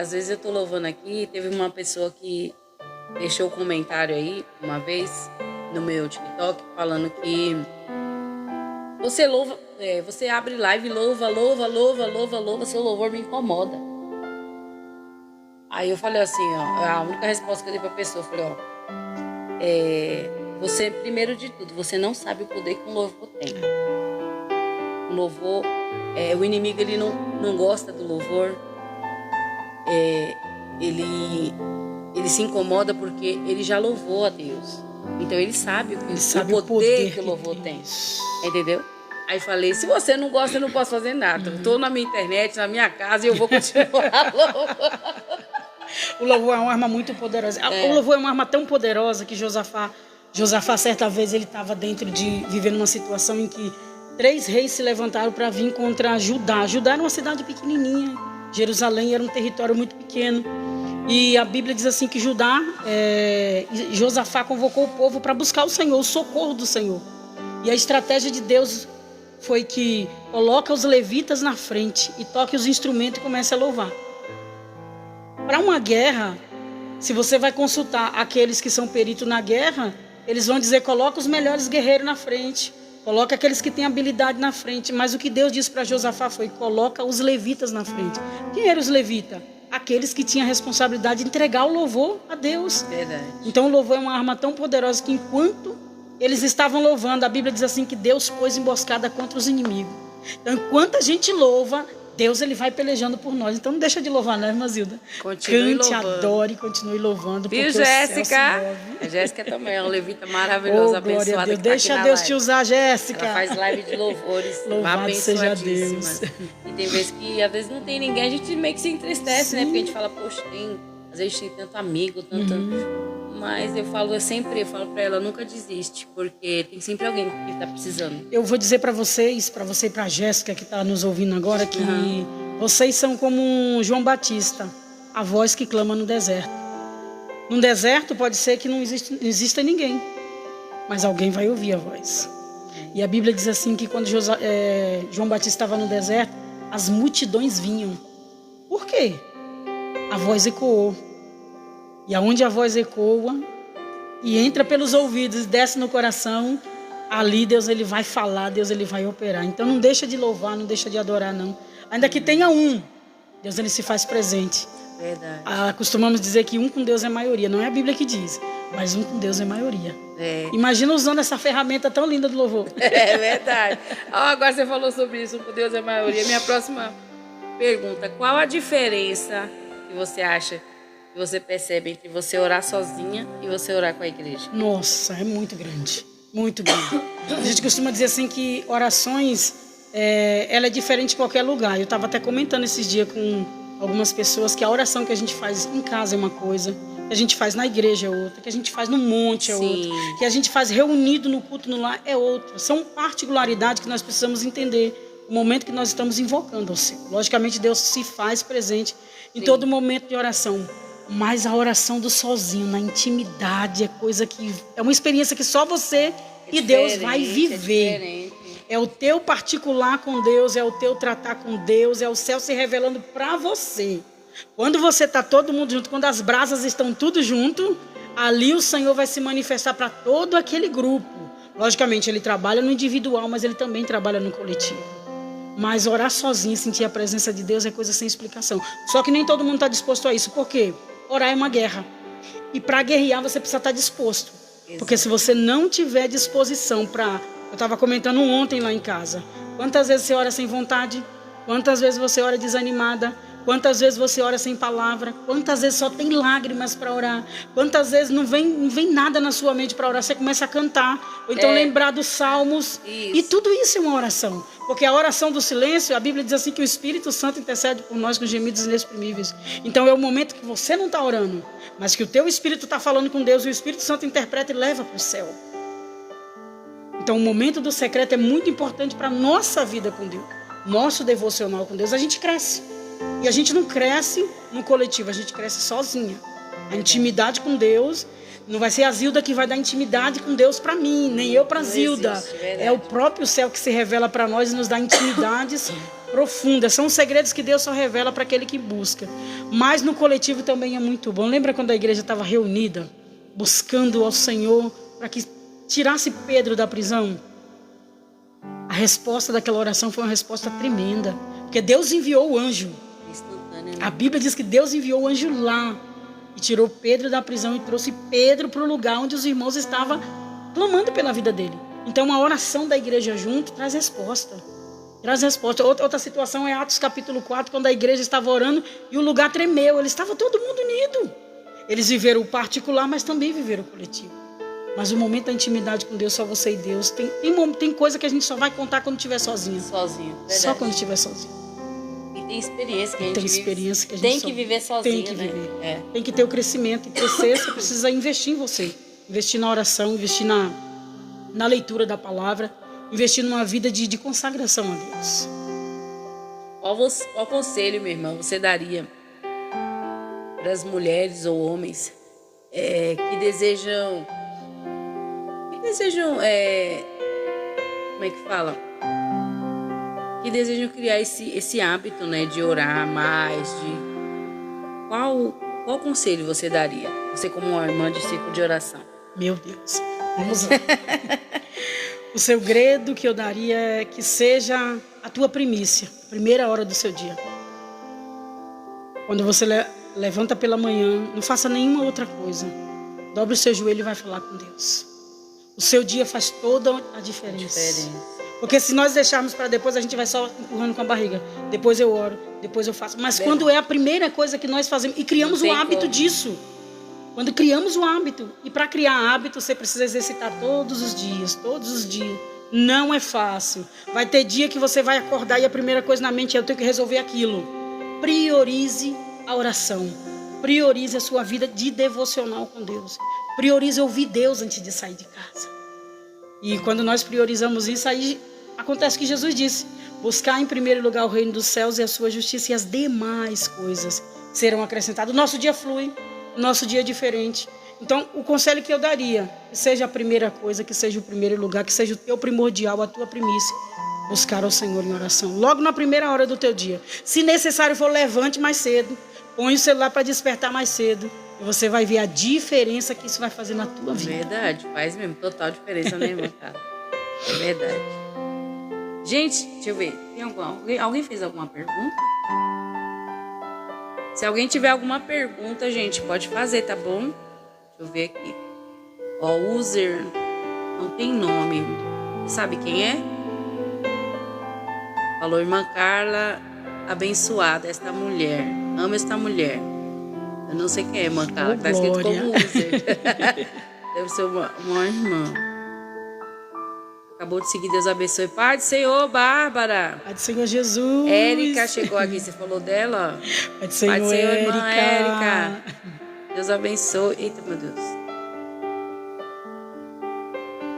Às vezes eu tô louvando aqui, teve uma pessoa que deixou um comentário aí, uma vez, no meu TikTok, falando que você louva, você abre live, louva, seu louvor me incomoda. Aí eu falei assim, ó, a única resposta que eu dei pra pessoa, eu falei, ó, você, primeiro de tudo, você não sabe o poder que um louvor tem. O louvor, o inimigo, ele não gosta do louvor, ele se incomoda porque ele já louvou a Deus. Então ele sabe o poder que o louvor tem. Entendeu? Aí falei, se você não gosta, eu não posso fazer nada. Estou na minha internet, na minha casa, e eu vou continuar louvando. O louvor é uma arma muito poderosa. O louvor é uma arma tão poderosa que Josafá, certa vez, ele estava vivendo uma situação em que 3 reis se levantaram para vir contra Judá. Judá era uma cidade pequenininha. Jerusalém era um território muito pequeno. E a Bíblia diz assim que Josafá convocou o povo para buscar o Senhor, o socorro do Senhor. E a estratégia de Deus foi que coloca os levitas na frente e toque os instrumentos e comece a louvar. Para uma guerra, se você vai consultar aqueles que são peritos na guerra, eles vão dizer, coloca os melhores guerreiros na frente, coloca aqueles que têm habilidade na frente. Mas o que Deus disse para Josafá foi, coloca os levitas na frente. Quem eram os levitas? Aqueles que tinham a responsabilidade de entregar o louvor a Deus. Verdade. Então o louvor é uma arma tão poderosa que enquanto eles estavam louvando, a Bíblia diz assim que Deus pôs emboscada contra os inimigos. Então enquanto a gente louva, Deus ele vai pelejando por nós. Então não deixa de louvar, né, irmã Zilda? Continue Cante, louvando. adore, continue louvando. Viu, porque Jéssica? O céu se move. A Jéssica também é uma levita maravilhosa, Oh, glória a abençoada. Deus. Que tá Deixa aqui na Deus live. te usar, Jéssica. Ela faz live de louvores Louvado seja abençoadíssimas. Deus. E tem vezes que às vezes não tem ninguém, a gente meio que se entristece, né? Porque a gente fala, poxa, às vezes tem tanto amigo, tanto. Mas eu sempre falo pra ela, nunca desiste, porque tem sempre alguém que tá precisando. Eu vou dizer para vocês, para você e para a Jéssica que está nos ouvindo agora, que vocês são como um João Batista, a voz que clama no deserto. Num deserto pode ser que não exista ninguém, mas alguém vai ouvir a voz. E a Bíblia diz assim que quando João Batista estava no deserto, as multidões vinham. Por quê? A voz ecoou. E aonde a voz ecoa e entra pelos ouvidos e desce no coração, ali Deus ele vai falar, Deus ele vai operar. Então não deixa de louvar, não deixa de adorar, não. Ainda que tenha um, Deus ele se faz presente. Verdade. Costumamos dizer que um com Deus é maioria. Não é a Bíblia que diz, mas um com Deus é maioria. Imagina usando essa ferramenta tão linda do louvor. É verdade. Agora você falou sobre isso, um com Deus é maioria. Minha próxima pergunta: qual a diferença que você acha, que você percebe entre você orar sozinha e você orar com a igreja? Nossa, é muito grande. Muito grande. A gente costuma dizer assim que orações, ela é diferente em qualquer lugar. Eu estava até comentando esses dias com algumas pessoas que a oração que a gente faz em casa é uma coisa, que a gente faz na igreja é outra, que a gente faz no monte é outra, que a gente faz reunido no culto no lar é outra. São particularidades que nós precisamos entender o momento que nós estamos invocando ao Senhor. Logicamente Deus se faz presente em todo momento de oração, mas a oração do sozinho, na intimidade, é coisa que é uma experiência que só você e Deus vai viver. É o teu particular com Deus, é o teu tratar com Deus, é o céu se revelando para você. Quando você está todo mundo junto, quando as brasas estão tudo junto, ali o Senhor vai se manifestar para todo aquele grupo. Logicamente, ele trabalha no individual, mas ele também trabalha no coletivo. Mas orar sozinho, sentir a presença de Deus é coisa sem explicação. Só que nem todo mundo está disposto a isso. Por quê? Orar é uma guerra. E para guerrear você precisa estar disposto. Exato. Porque se você não tiver disposição para... Eu estava comentando ontem lá em casa. Quantas vezes você ora sem vontade? Quantas vezes você ora desanimada? Quantas vezes você ora sem palavra? Quantas vezes só tem lágrimas para orar? Quantas vezes não vem nada na sua mente para orar? Você começa a cantar. Ou então lembrar dos salmos. Isso. E tudo isso é uma oração. Porque a oração do silêncio, a Bíblia diz assim que o Espírito Santo intercede por nós com gemidos inexprimíveis. Então é o momento que você não está orando, mas que o teu Espírito está falando com Deus e o Espírito Santo interpreta e leva para o céu. Então o momento do secreto é muito importante para a nossa vida com Deus. Nosso devocional com Deus. A gente cresce. E a gente não cresce no coletivo, a gente cresce sozinha. A intimidade com Deus não vai ser a Zilda que vai dar intimidade com Deus para mim, nem eu para a Zilda. É o próprio céu que se revela para nós e nos dá intimidades profundas. São segredos que Deus só revela para aquele que busca. Mas no coletivo também é muito bom. Lembra quando a igreja estava reunida, buscando ao Senhor para que tirasse Pedro da prisão? A resposta daquela oração foi uma resposta tremenda. Porque Deus enviou o anjo. A Bíblia diz que Deus enviou o anjo lá e tirou Pedro da prisão e trouxe Pedro para o lugar onde os irmãos estavam clamando pela vida dele. Então a oração da igreja junto traz resposta. Traz resposta. Outra situação é Atos capítulo 4, quando a igreja estava orando e o lugar tremeu. Eles estavam todo mundo unido. Eles viveram o particular, mas também viveram o coletivo. Mas o momento da intimidade com Deus, só você e Deus. Tem coisa que a gente só vai contar quando estiver sozinho. Sozinho. Verdade. Só quando estiver sozinho. Tem experiência que a gente tem experiência que a gente tem que viver sozinho, tem que viver. Tem que ter o crescimento. E crescer, você precisa investir em você. Investir na oração, investir na leitura da palavra, investir numa vida de consagração a Deus. Qual conselho, minha irmã, você daria para as mulheres ou homens que desejam como é que fala? Que desejam criar esse hábito, né, de orar mais, qual conselho você daria? Você como uma irmã de ciclo de oração. Meu Deus, vamos lá. O segredo que eu daria é que seja a tua primícia, a primeira hora do seu dia. Quando você levanta pela manhã, não faça nenhuma outra coisa. Dobre o seu joelho e vai falar com Deus. O seu dia faz toda a diferença. Porque se nós deixarmos para depois, a gente vai só empurrando com a barriga. Depois eu oro, depois eu faço. Mas quando é a primeira coisa que nós fazemos, e criamos o hábito disso. Quando criamos o hábito, e para criar hábito, você precisa exercitar todos os dias. Não é fácil. Vai ter dia que você vai acordar e a primeira coisa na mente é: eu tenho que resolver aquilo. Priorize a oração. Priorize a sua vida de devocional com Deus. Priorize ouvir Deus antes de sair de casa. E quando nós priorizamos isso, aí acontece o que Jesus disse: buscar em primeiro lugar o reino dos céus e a sua justiça, e as demais coisas serão acrescentadas. O nosso dia flui, o nosso dia é diferente. Então, o conselho que eu daria, que seja a primeira coisa, que seja o primeiro lugar, que seja o teu primordial, a tua primícia, buscar ao Senhor em oração. Logo na primeira hora do teu dia. Se necessário for, levante mais cedo. Põe o celular para despertar mais cedo. E você vai ver a diferença que isso vai fazer na tua vida. Verdade, faz mesmo total diferença, né, irmã Carla? É verdade. Gente, deixa eu ver. Tem alguém fez alguma pergunta? Se alguém tiver alguma pergunta, gente, pode fazer, tá bom? Deixa eu ver aqui. Ó, user não tem nome. Você sabe quem é? Falou, irmã Carla, abençoada esta mulher. Amo esta mulher. Eu não sei quem é, irmã Carla, que tá escrito como user. Deve ser uma irmã. Acabou de seguir, Deus abençoe. Pai do Senhor, Bárbara. Pai do Senhor Jesus. Érica chegou aqui, você falou dela? Pai do Senhor, irmã Érica. Deus abençoe. Eita, meu Deus.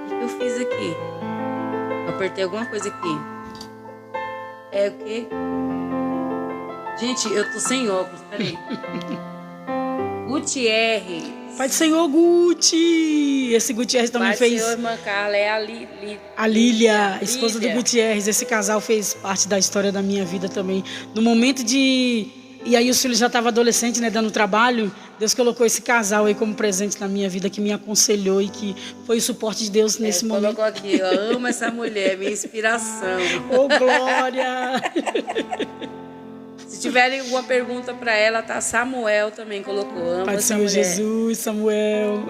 O que eu fiz aqui? Eu apertei alguma coisa aqui. É o quê? Gente, eu tô sem óculos, peraí. Gutierrez. Pai do Senhor, Guti. Esse Gutierrez também fez... Pai do Senhor, irmã Carla, é a Lília, esposa do Gutierrez. Esse casal fez parte da história da minha vida também. No momento de... E aí os filhos já estavam adolescentes, né, dando trabalho. Deus colocou esse casal aí como presente na minha vida, que me aconselhou e que foi o suporte de Deus nesse momento. Colocou aqui, eu amo essa mulher, minha inspiração. Ô, glória! Se tiverem alguma pergunta para ela, tá? Samuel também colocou. Amo Pai do essa Senhor mulher. Jesus, Samuel.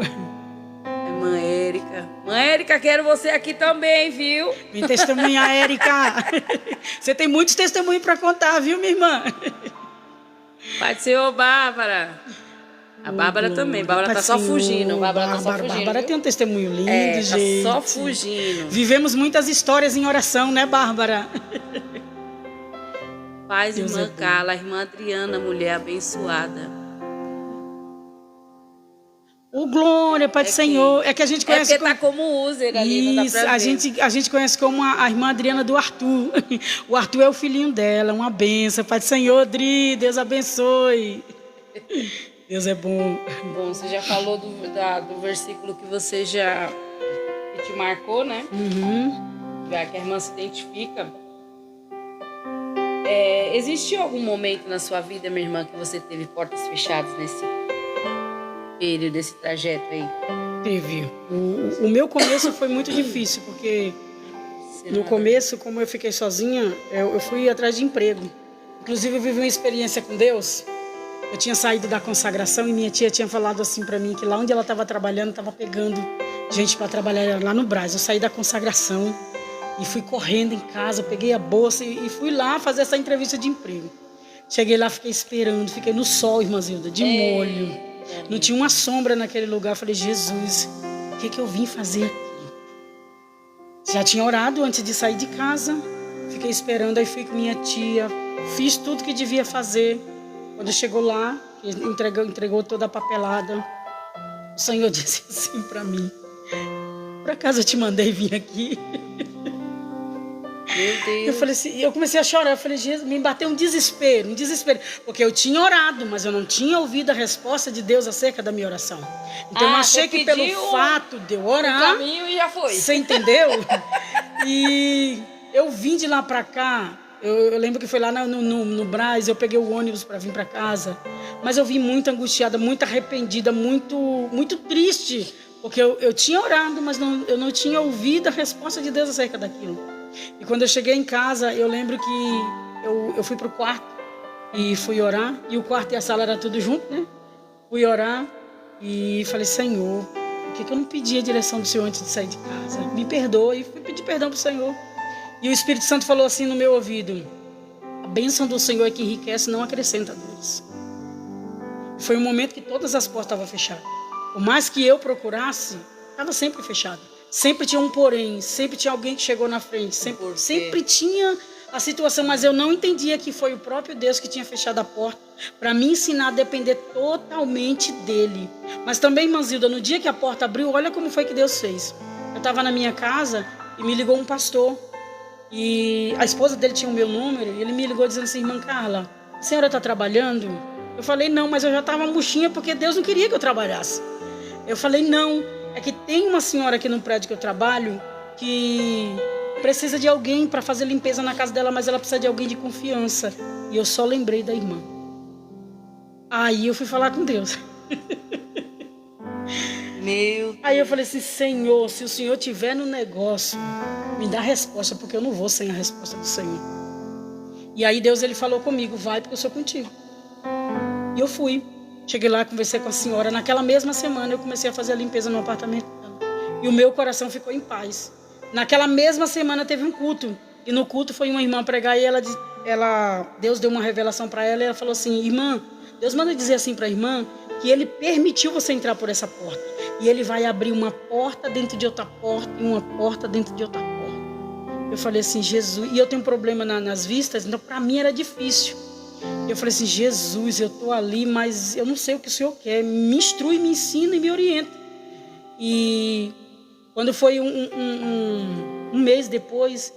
Irmã Érica. Irmã Érica, quero você aqui também, viu? Vem testemunhar, Érica. Você tem muitos testemunhos para contar, viu, minha irmã? Pai do Senhor, Bárbara. A Bárbara também. Bárbara tá só fugindo. Bárbara tem um testemunho lindo, gente. Tá só fugindo. Vivemos muitas histórias em oração, né, Bárbara? Paz, irmã Carla, irmã Adriana, mulher abençoada. Ô, glória, Pai do Senhor. É que a gente conhece... É porque tá como user ali, não dá pra ver. A gente conhece como a irmã Adriana do Arthur. O Arthur é o filhinho dela, uma benção. Pai do Senhor, Adri, Deus abençoe. Deus é bom. Bom, você já falou do versículo que você que te marcou, né? Já que a irmã se identifica. Existiu algum momento na sua vida, minha irmã, que você teve portas fechadas nesse período, desse trajeto aí? Teve. O meu começo foi muito difícil, porque no começo, como eu fiquei sozinha, eu fui atrás de emprego. Inclusive, eu vivi uma experiência com Deus. Eu tinha saído da consagração e minha tia tinha falado assim para mim, que lá onde ela estava trabalhando, estava pegando gente para trabalhar lá no Brás. Eu saí da consagração e fui correndo em casa, peguei a bolsa e fui lá fazer essa entrevista de emprego. Cheguei lá, fiquei esperando, fiquei no sol, irmã Zilda, de molho. Não tinha uma sombra naquele lugar. Eu falei, Jesus, o que eu vim fazer aqui? Já tinha orado antes de sair de casa, fiquei esperando, aí fui com minha tia, fiz tudo que devia fazer. Quando chegou lá, entregou toda a papelada, o Senhor disse assim para mim, por acaso eu te mandei vir aqui? Meu Deus. Eu falei assim, eu comecei a chorar, eu falei, Jesus, me bateu um desespero, porque eu tinha orado, mas eu não tinha ouvido a resposta de Deus acerca da minha oração. Então eu achei que pelo fato de eu orar, o caminho e já foi. Você entendeu? E eu vim de lá pra cá, eu lembro que foi lá no Brás, eu peguei o ônibus para vir para casa, mas eu vim muito angustiada, muito arrependida, muito triste, porque eu tinha orado, mas eu não tinha ouvido a resposta de Deus acerca daquilo. E quando eu cheguei em casa, eu lembro que eu fui pro quarto e fui orar, e o quarto e a sala era tudo junto, né? Fui orar e falei, Senhor, por que eu não pedi a direção do Senhor antes de sair de casa? Me perdoa, e fui pedir perdão pro Senhor. E o Espírito Santo falou assim no meu ouvido, a bênção do Senhor é que enriquece, não acrescenta dores. Foi um momento que todas as portas estavam fechadas. Por mais que eu procurasse, estava sempre fechado. Sempre tinha um porém, sempre tinha alguém que chegou na frente, sempre tinha a situação, mas eu não entendia que foi o próprio Deus que tinha fechado a porta para me ensinar a depender totalmente dele. Mas também, irmã Zilda, no dia que a porta abriu, olha como foi que Deus fez. Eu estava na minha casa e me ligou um pastor, e a esposa dele tinha o meu número, e ele me ligou dizendo assim, irmã Carla, a senhora está trabalhando? Eu falei, não, mas eu já estava murchinha porque Deus não queria que eu trabalhasse. Eu falei, não, é que tem uma senhora aqui no prédio que eu trabalho que precisa de alguém para fazer limpeza na casa dela, mas ela precisa de alguém de confiança. E eu só lembrei da irmã. Aí eu fui falar com Deus. Aí eu falei assim, Senhor, se o Senhor tiver no negócio, me dá a resposta, porque eu não vou sem a resposta do Senhor. E aí Deus, ele falou comigo, vai porque eu sou contigo. E eu fui. Cheguei lá, conversei com a senhora. Naquela mesma semana eu comecei a fazer a limpeza no apartamento dela. E o meu coração ficou em paz. Naquela mesma semana teve um culto. E no culto foi uma irmã pregar e Deus deu uma revelação para ela e ela falou assim, irmã, Deus manda dizer assim para a irmã que ele permitiu você entrar por essa porta. E ele vai abrir uma porta dentro de outra porta e uma porta dentro de outra porta. Eu falei assim, Jesus, e eu tenho um problema nas vistas, então para mim era difícil. Eu falei assim, Jesus, eu estou ali, mas eu não sei o que o Senhor quer. Me instrui, me ensina e me orienta. E quando foi um mês depois,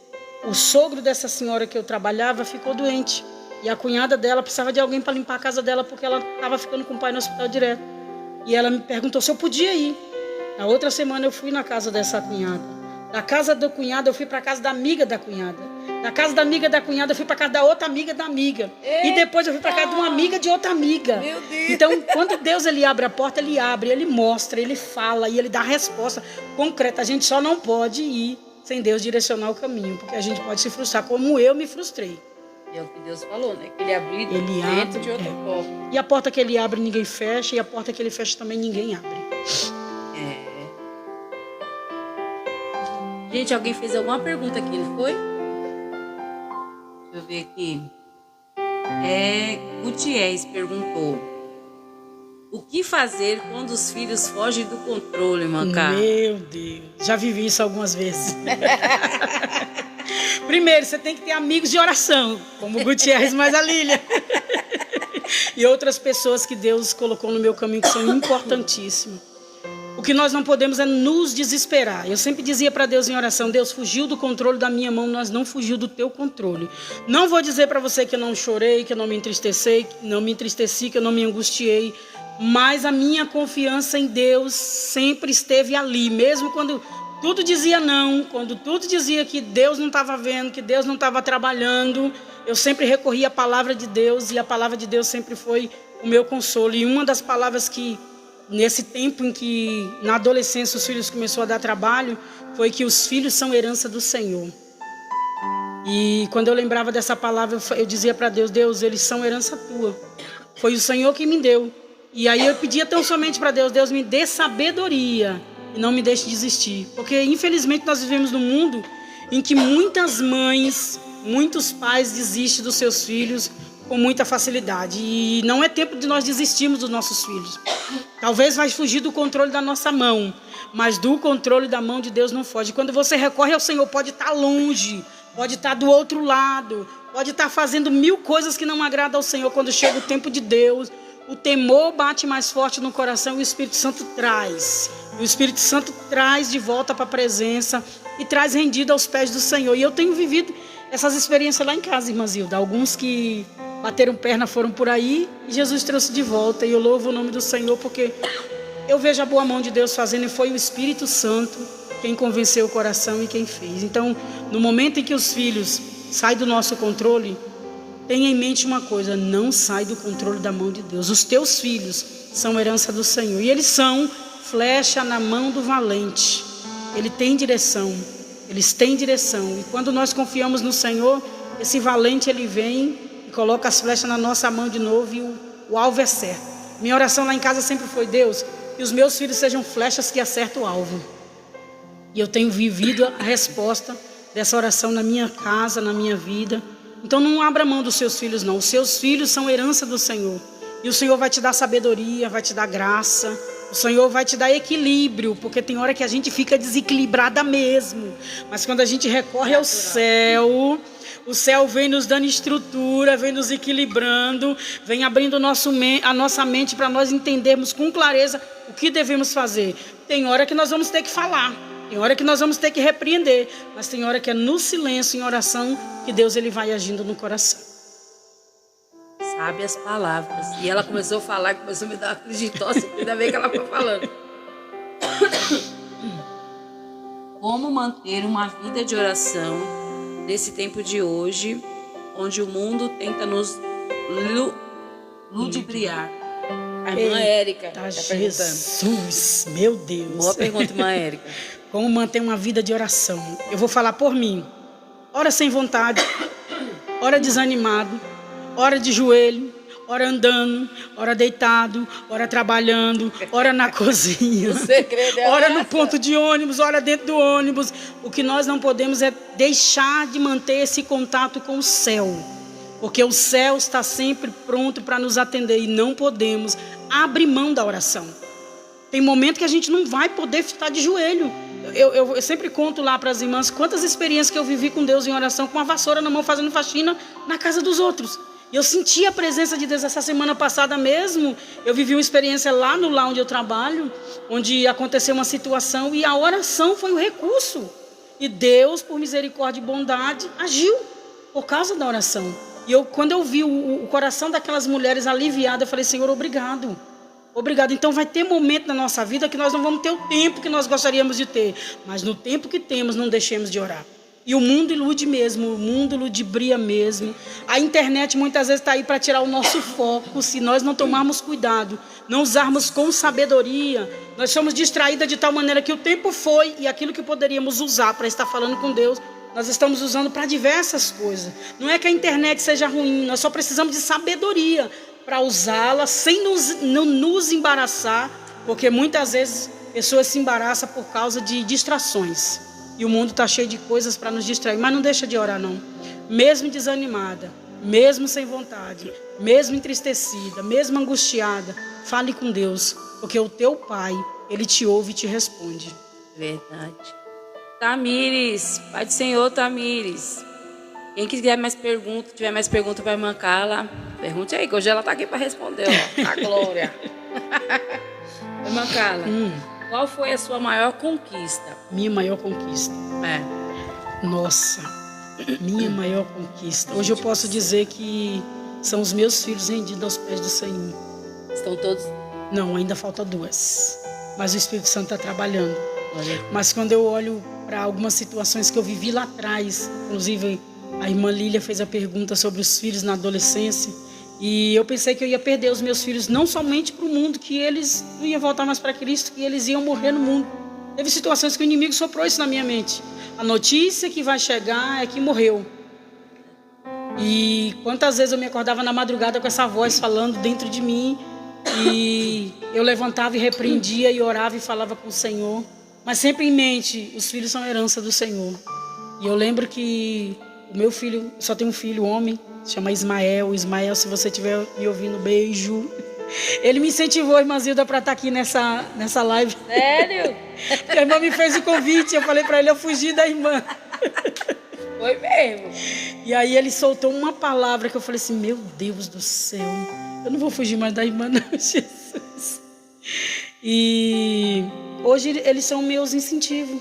o sogro dessa senhora que eu trabalhava ficou doente. E a cunhada dela precisava de alguém para limpar a casa dela, porque ela estava ficando com o pai no hospital direto. E ela me perguntou se eu podia ir. Na outra semana eu fui na casa dessa cunhada. Da casa da cunhada eu fui para a casa da amiga da cunhada. Da casa da amiga da cunhada eu fui para casa da outra amiga da amiga. Eita! E depois eu fui para casa de uma amiga de outra amiga. Meu Deus. Então, quando Deus ele abre a porta, ele abre, ele mostra, ele fala e ele dá a resposta concreta. A gente só não pode ir sem Deus direcionar o caminho, porque a gente pode se frustrar, como eu me frustrei. É o que Deus falou, né? Que ele abriu dentro de outra porta. E a porta que ele abre, ninguém fecha. E a porta que ele fecha também, ninguém abre. Gente, alguém fez alguma pergunta aqui, não foi? Deixa eu ver aqui. Gutierrez perguntou: o que fazer quando os filhos fogem do controle, Mancá? Meu Deus, já vivi isso algumas vezes. Primeiro, você tem que ter amigos de oração, como o Gutierrez mais a Lília. E outras pessoas que Deus colocou no meu caminho que são importantíssimas. O que nós não podemos é nos desesperar. Eu sempre dizia para Deus em oração, Deus, fugiu do controle da minha mão, nós não fugiu do teu controle. Não vou dizer para você que eu não chorei, que eu não me entristeci, que eu não me angustiei, mas a minha confiança em Deus sempre esteve ali, mesmo quando tudo dizia não, quando tudo dizia que Deus não estava vendo, que Deus não estava trabalhando, eu sempre recorri à palavra de Deus e a palavra de Deus sempre foi o meu consolo. E uma das palavras que, nesse tempo em que na adolescência os filhos começaram a dar trabalho, foi que os filhos são herança do Senhor. E quando eu lembrava dessa palavra, eu dizia para Deus, Deus, eles são herança tua. Foi o Senhor que me deu. E aí eu pedia tão somente para Deus, Deus me dê sabedoria e não me deixe desistir. Porque infelizmente nós vivemos num mundo em que muitas mães, muitos pais desistem dos seus filhos com muita facilidade. E não é tempo de nós desistirmos dos nossos filhos. Talvez vai fugir do controle da nossa mão, mas do controle da mão de Deus não foge. Quando você recorre ao Senhor, pode estar longe, pode estar do outro lado, pode estar fazendo 1000 coisas que não agradam ao Senhor. Quando chega o tempo de Deus, o temor bate mais forte no coração e o Espírito Santo traz. O Espírito Santo traz de volta para a presença e traz rendido aos pés do Senhor. E eu tenho vivido essas experiências lá em casa, irmã Zilda. Alguns que bateram perna foram por aí e Jesus trouxe de volta. E eu louvo o nome do Senhor porque eu vejo a boa mão de Deus fazendo e foi o Espírito Santo quem convenceu o coração e quem fez. Então, no momento em que os filhos saem do nosso controle, tenha em mente uma coisa, não sai do controle da mão de Deus. Os teus filhos são herança do Senhor. E eles são flecha na mão do valente. Ele tem direção. Eles têm direção. E quando nós confiamos no Senhor, esse valente ele vem e coloca as flechas na nossa mão de novo e o alvo é certo. Minha oração lá em casa sempre foi, Deus, que os meus filhos sejam flechas que acertam o alvo. E eu tenho vivido a resposta dessa oração na minha casa, na minha vida. Então não abra mão dos seus filhos não. Os seus filhos são herança do Senhor. E o Senhor vai te dar sabedoria, vai te dar graça. O Senhor vai te dar equilíbrio, porque tem hora que a gente fica desequilibrada mesmo. Mas quando a gente recorre ao céu, o céu vem nos dando estrutura, vem nos equilibrando, vem abrindo a nossa mente para nós entendermos com clareza o que devemos fazer. Tem hora que nós vamos ter que falar. Tem hora que nós vamos ter que repreender, mas tem hora que é no silêncio, em oração, que Deus ele vai agindo no coração. Sabe as palavras. E ela começou a falar, começou a me dar uma crise de tosse, ainda bem que ela foi falando. Como manter uma vida de oração nesse tempo de hoje, onde o mundo tenta nos ludibriar? A irmã Érica está perguntando. Jesus, meu Deus. Boa pergunta, irmã Érica. Como manter uma vida de oração? Eu vou falar por mim. Ora sem vontade, ora desanimado, ora de joelho, ora andando, ora deitado, ora trabalhando, ora na cozinha, ora no ponto de ônibus, ora dentro do ônibus. O que nós não podemos é deixar de manter esse contato com o céu, porque o céu está sempre pronto para nos atender e não podemos abrir mão da oração. Tem momento que a gente não vai poder estar de joelho. Eu sempre conto lá para as irmãs quantas experiências que eu vivi com Deus em oração, com uma vassoura na mão, fazendo faxina na casa dos outros. E eu senti a presença de Deus. Essa semana passada mesmo, eu vivi uma experiência lá no lar onde eu trabalho, onde aconteceu uma situação e a oração foi o recurso. E Deus, por misericórdia e bondade, agiu por causa da oração. E quando eu vi o coração daquelas mulheres aliviado, eu falei, Senhor, obrigado. Obrigado. Então vai ter momento na nossa vida que nós não vamos ter o tempo que nós gostaríamos de ter. Mas no tempo que temos, não deixemos de orar. E o mundo ilude mesmo, o mundo ludibria mesmo. A internet muitas vezes está aí para tirar o nosso foco. Se nós não tomarmos cuidado, não usarmos com sabedoria, nós somos distraídas de tal maneira que o tempo foi e aquilo que poderíamos usar para estar falando com Deus, nós estamos usando para diversas coisas. Não é que a internet seja ruim, nós só precisamos de sabedoria para usá-la sem nos embaraçar, porque muitas vezes pessoas se embaraçam por causa de distrações. E o mundo está cheio de coisas para nos distrair, mas não deixa de orar não. Mesmo desanimada, mesmo sem vontade, mesmo entristecida, mesmo angustiada, fale com Deus, porque o teu Pai, Ele te ouve e te responde. Verdade. Tamires, Pai do Senhor, Tamires. Quem quiser mais perguntas, tiver mais perguntas para a irmã Carla, pergunte aí, que hoje ela está aqui para responder, ó. A glória. Irmã Carla, qual foi a sua maior conquista? Minha maior conquista? Nossa, minha maior conquista. Hoje eu posso dizer que são os meus filhos rendidos aos pés do Senhor. Estão todos? Não, ainda falta 2. Mas o Espírito Santo está trabalhando. Mas quando eu olho para algumas situações que eu vivi lá atrás, inclusive a irmã Lília fez a pergunta sobre os filhos na adolescência, e eu pensei que eu ia perder os meus filhos não somente para o mundo, que eles não iam voltar mais para Cristo, que eles iam morrer no mundo. Teve situações que o inimigo soprou isso na minha mente. A notícia que vai chegar é que morreu. E quantas vezes eu me acordava na madrugada com essa voz falando dentro de mim, e eu levantava e repreendia e orava e falava com o Senhor, mas sempre em mente, os filhos são herança do Senhor. E eu lembro que o meu filho, só tem um filho, homem, se chama Ismael. Ismael, se você estiver me ouvindo, beijo. Ele me incentivou, irmã Zilda, para estar aqui nessa live. Sério? Porque a irmã me fez o convite, eu falei para ele, eu fugi da irmã. Foi mesmo. E aí ele soltou uma palavra que eu falei assim, meu Deus do céu, eu não vou fugir mais da irmã não, Jesus. E hoje eles são meus incentivos.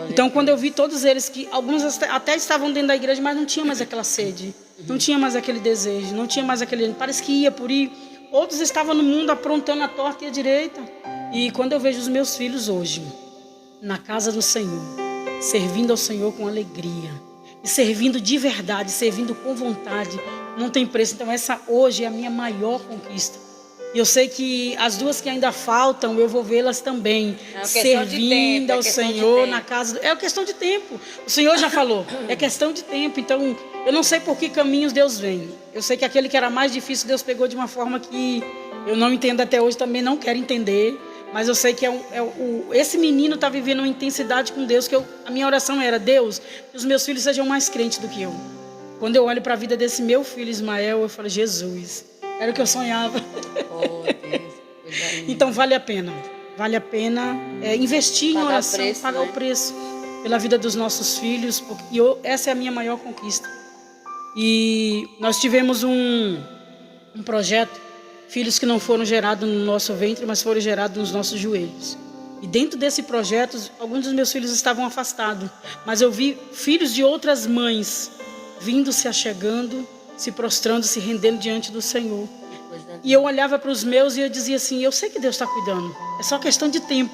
Então quando eu vi todos eles, que alguns até estavam dentro da igreja, mas não tinha mais aquela sede, não tinha mais aquele desejo, não tinha mais aquele, parece que ia por ir. Outros estavam no mundo aprontando a torta e a direita. E quando eu vejo os meus filhos hoje, na casa do Senhor, servindo ao Senhor com alegria, e servindo de verdade, servindo com vontade, não tem preço. Então essa hoje é a minha maior conquista. E eu sei que as 2 que ainda faltam, eu vou vê-las também, servindo ao Senhor na casa. É uma questão de tempo. O Senhor já falou, é questão de tempo. Então, eu não sei por que caminhos Deus vem. Eu sei que aquele que era mais difícil, Deus pegou de uma forma que eu não entendo até hoje, também não quero entender. Mas eu sei que esse menino está vivendo uma intensidade com Deus, que a minha oração era, Deus, que os meus filhos sejam mais crentes do que eu. Quando eu olho para a vida desse meu filho Ismael, eu falo, Jesus, era o que eu sonhava. Oh, Deus, então vale a pena investir em oração, pagar o preço pela vida dos nossos filhos, e essa é a minha maior conquista. E nós tivemos um projeto, filhos que não foram gerados no nosso ventre, mas foram gerados nos nossos joelhos. E dentro desse projeto, alguns dos meus filhos estavam afastados, mas eu vi filhos de outras mães vindo, se achegando, se prostrando, se rendendo diante do Senhor. E eu olhava para os meus e eu dizia assim, eu sei que Deus está cuidando, é só questão de tempo,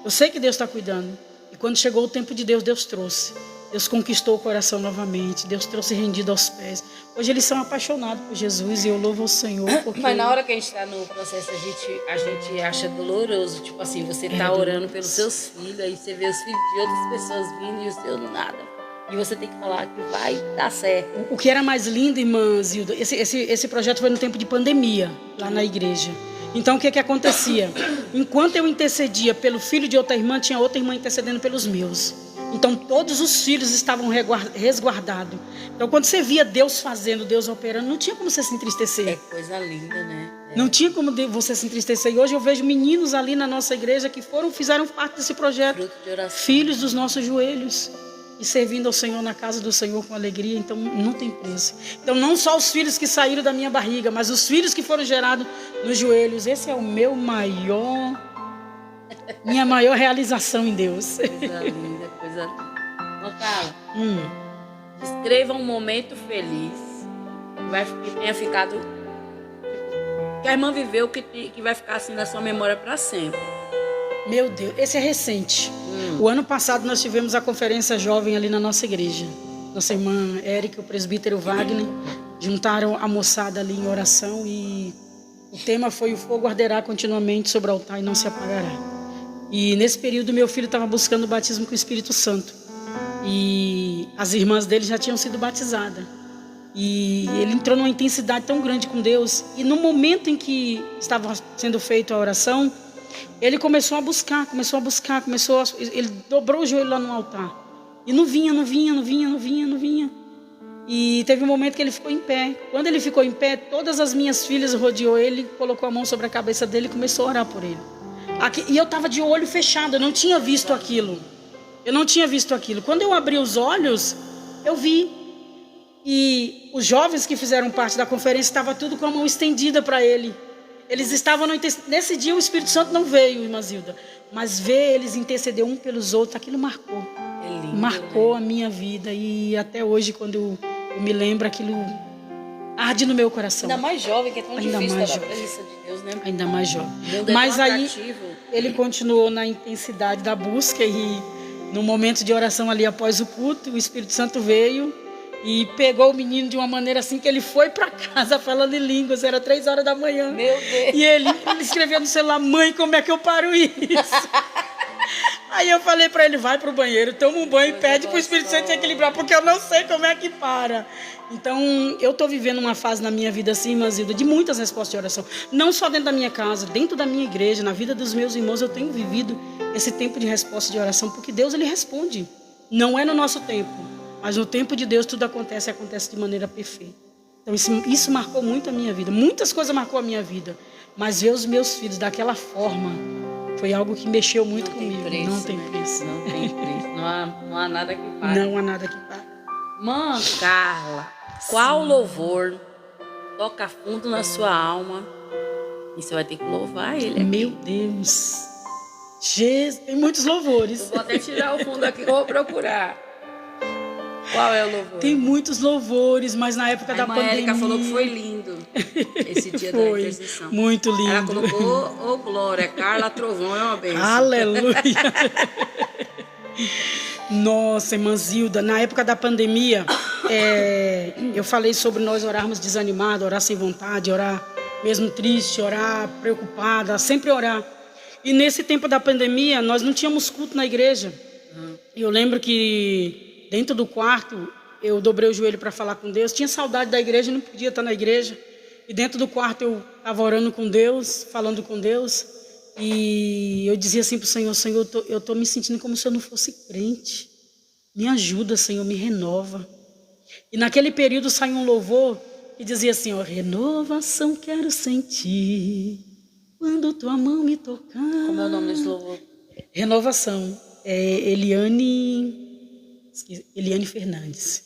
eu sei que Deus está cuidando. E quando chegou o tempo de Deus, Deus trouxe. Deus conquistou o coração novamente. Deus trouxe rendido aos pés. Hoje eles são apaixonados por Jesus e eu louvo o Senhor. Porque... Mas na hora que a gente está no processo, a gente acha doloroso. Tipo assim, você tá orando pelos seus filhos, aí você vê os filhos de outras pessoas vindo e o seu nada. E você tem que falar que vai dar certo. O que era mais lindo, irmã Zilda, esse projeto foi no tempo de pandemia, lá na igreja. Então, o que acontecia? Enquanto eu intercedia pelo filho de outra irmã, tinha outra irmã intercedendo pelos meus. Então, todos os filhos estavam resguardados. Então, quando você via Deus fazendo, Deus operando, não tinha como você se entristecer. É coisa linda, né? Não tinha como você se entristecer. E hoje eu vejo meninos ali na nossa igreja que fizeram parte desse projeto. Fruto de oração. Filhos dos nossos joelhos. E servindo ao Senhor na casa do Senhor com alegria. Então, não tem preço. Então, não só os filhos que saíram da minha barriga, mas os filhos que foram gerados nos joelhos. Esse é o minha maior realização em Deus. Coisa linda, coisa linda. Ô, Carla, descreva um momento feliz que tenha ficado, que a irmã viveu, que vai ficar assim na sua memória para sempre. Meu Deus, esse é recente. O ano passado nós tivemos a conferência jovem ali na nossa igreja. Nossa irmã Érica, o presbítero Wagner, juntaram a moçada ali em oração e o tema foi: o fogo arderá continuamente sobre o altar e não se apagará. E nesse período meu filho estava buscando o batismo com o Espírito Santo. E as irmãs dele já tinham sido batizadas. E ele entrou numa intensidade tão grande com Deus. E no momento em que estava sendo feita a oração, ele começou a buscar. Ele dobrou o joelho lá no altar. E não vinha. E teve um momento que ele ficou em pé. Quando ele ficou em pé, todas as minhas filhas rodeou ele, colocou a mão sobre a cabeça dele e começou a orar por ele. E eu estava de olho fechado, eu não tinha visto aquilo. Quando eu abri os olhos, eu vi. E os jovens que fizeram parte da conferência estavam tudo com a mão estendida para ele. Eles estavam nesse dia o Espírito Santo não veio, irmã Zilda, mas ver eles interceder um pelos outros, aquilo marcou. É lindo, marcou, né? A minha vida. E até hoje, quando eu me lembro, aquilo arde no meu coração. Ainda mais jovem, que é tão Ainda difícil mais da jovem. presença de Deus, né? Ainda mais jovem. O mundo é Mas tão aí atrativo. ele continuou na intensidade da busca e no momento de oração ali após o culto, o Espírito Santo veio e pegou o menino de uma maneira assim que ele foi para casa falando em línguas. Era 3 horas da manhã. Meu Deus. E ele escrevia no celular: mãe, como é que eu paro isso? Aí eu falei para ele: vai pro banheiro, toma um banho e pede pro Espírito Santo te equilibrar, porque eu não sei como é que para. Então, eu estou vivendo uma fase na minha vida assim, irmã Zilda, de muitas respostas de oração. Não só dentro da minha casa, dentro da minha igreja, na vida dos meus irmãos, eu tenho vivido esse tempo de resposta de oração, porque Deus, Ele responde. Não é no nosso tempo, mas no tempo de Deus tudo acontece de maneira perfeita. Então, isso marcou muito a minha vida. Muitas coisas marcou a minha vida, mas ver os meus filhos daquela forma foi algo que mexeu muito comigo. Não tem preço. Não tem preço. Não há nada que pare. Não há nada que pare. Mãe Carla, qual louvor toca fundo na sua alma e você vai ter que louvar ele aqui? Meu Deus. Jesus, tem muitos louvores. Eu vou até tirar o fundo aqui que eu vou procurar. Qual é o louvor? Tem muitos louvores, mas na época da pandemia... A Érica falou que foi lindo esse dia da intercessão. Muito lindo. Ela colocou: ô glória, Carla Trovão é uma bênção. Aleluia. Nossa, irmã Zilda, na época da pandemia, eu falei sobre nós orarmos desanimados, orar sem vontade, orar mesmo triste, orar preocupada, sempre orar. E nesse tempo da pandemia, nós não tínhamos culto na igreja. E eu lembro que dentro do quarto, eu dobrei o joelho para falar com Deus. Tinha saudade da igreja, não podia estar na igreja. E dentro do quarto eu estava orando com Deus, falando com Deus. E eu dizia assim para o Senhor: Senhor, eu estou me sentindo como se eu não fosse crente. Me ajuda, Senhor, me renova. E naquele período saiu um louvor que dizia assim: ó, renovação quero sentir quando tua mão me tocar. Como é o nome desse louvor? Renovação. Eliane Fernandes.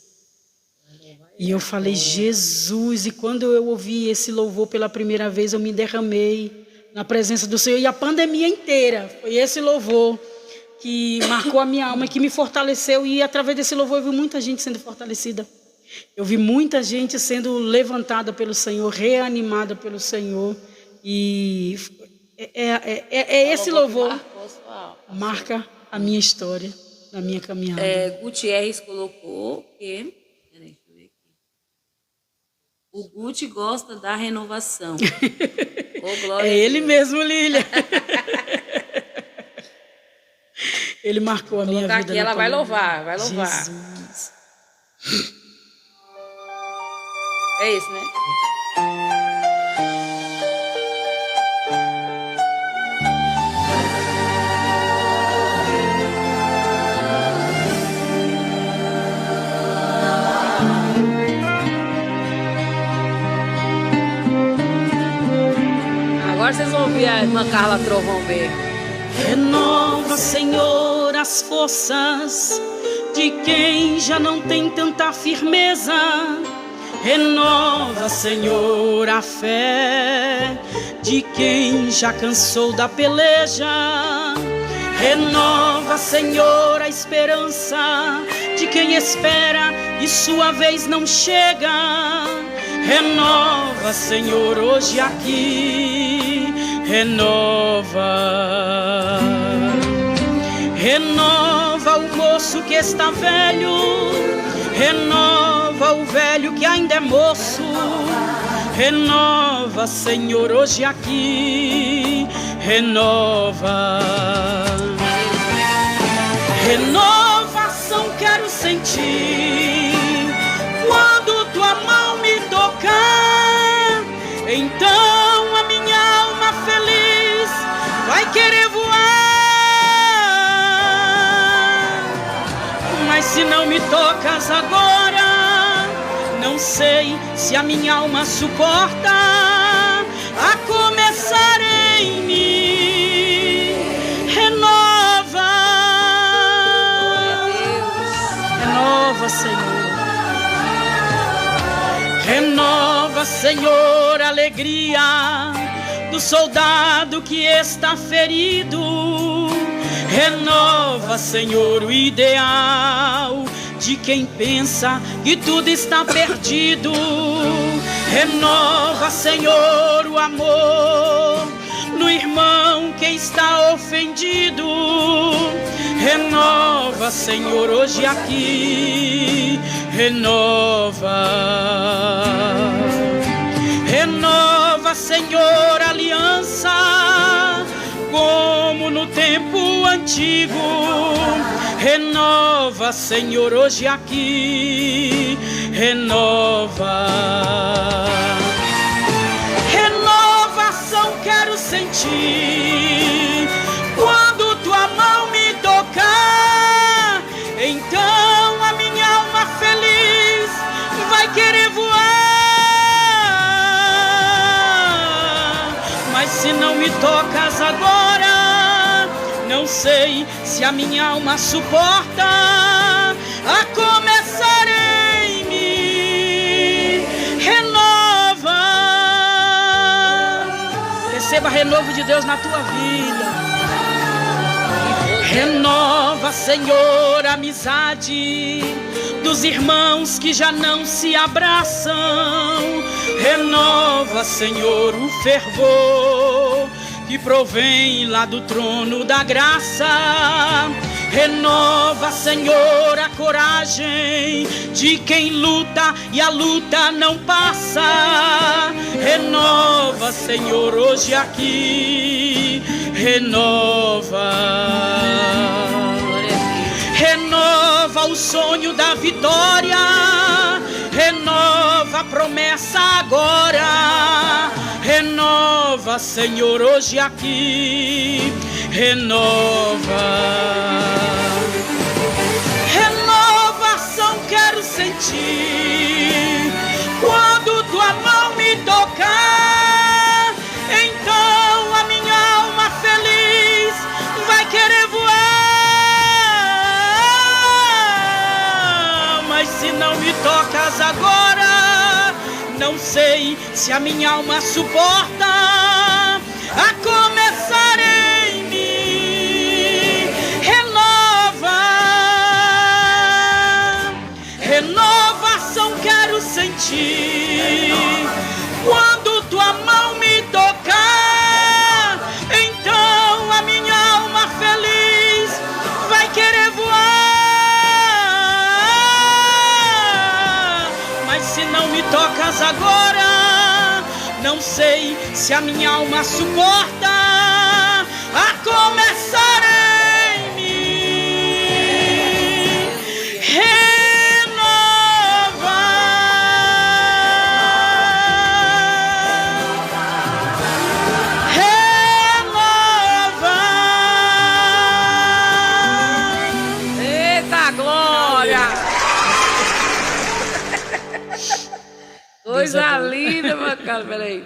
E eu falei: Jesus. E quando eu ouvi esse louvor pela primeira vez, eu me derramei na presença do Senhor. E a pandemia inteira foi esse louvor que marcou a minha alma, que me fortaleceu. E através desse louvor eu vi muita gente sendo fortalecida. Eu vi muita gente sendo levantada pelo Senhor, reanimada pelo Senhor. E esse louvor marca a minha história, da minha caminhada. Gutierrez colocou que... Peraí, deixa eu ver aqui. O Guti gosta da renovação. É ele mesmo, Lília. Ele marcou a minha vida. Aqui, ela vai louvar, vai louvar. Jesus. É isso, né? Agora vocês vão ouvir a irmã Carla Trovão ver. Renova, Senhor, as forças de quem já não tem tanta firmeza. Renova, Senhor, a fé de quem já cansou da peleja. Renova, Senhor, a esperança de quem espera e sua vez não chega. Renova, Senhor, hoje aqui. Renova. Renova o moço que está velho. Renova o velho que ainda é moço. Renova, Senhor, hoje aqui. Renova. Renovação quero sentir quando tua mão me tocar. Então a minha alma feliz vai querer voar. Mas se não me tocas agora, não sei se a minha alma suporta a começar em mim. Renova, renova, Senhor. Renova, Senhor, a alegria do soldado que está ferido. Renova, Senhor, o ideal de quem pensa que tudo está perdido. Renova, Senhor, o amor no irmão que está ofendido. Renova, Senhor, hoje aqui. Renova. Renova, Senhor, a aliança como no tempo antigo. Renova, Senhor, hoje aqui. Renova. Renovação quero sentir quando tua mão me tocar. Então a minha alma feliz vai querer voar. Mas se não me tocas agora, não sei se a minha alma suporta a começar em mim. Renova. Receba renovo de Deus na tua vida. Renova, Senhor, a amizade dos irmãos que já não se abraçam. Renova, Senhor, o fervor que provém lá do trono da graça. Renova, Senhor, a coragem de quem luta e a luta não passa. Renova, Senhor, hoje aqui. Renova. Renova o sonho da vitória. Renova a promessa agora. Renova, Senhor, hoje aqui. Renova. Renovação quero sentir quando tua mão me tocar. Então a minha alma feliz vai querer voar. Mas se não me tocas agora, não sei se a minha alma suporta a começar em mim. Renova. Renovação quero sentir quando tua mão me tocar. Então a minha alma feliz mas se não me tocas agora, não sei se a minha alma suporta a começar em mim. Coisa linda, Macala, peraí.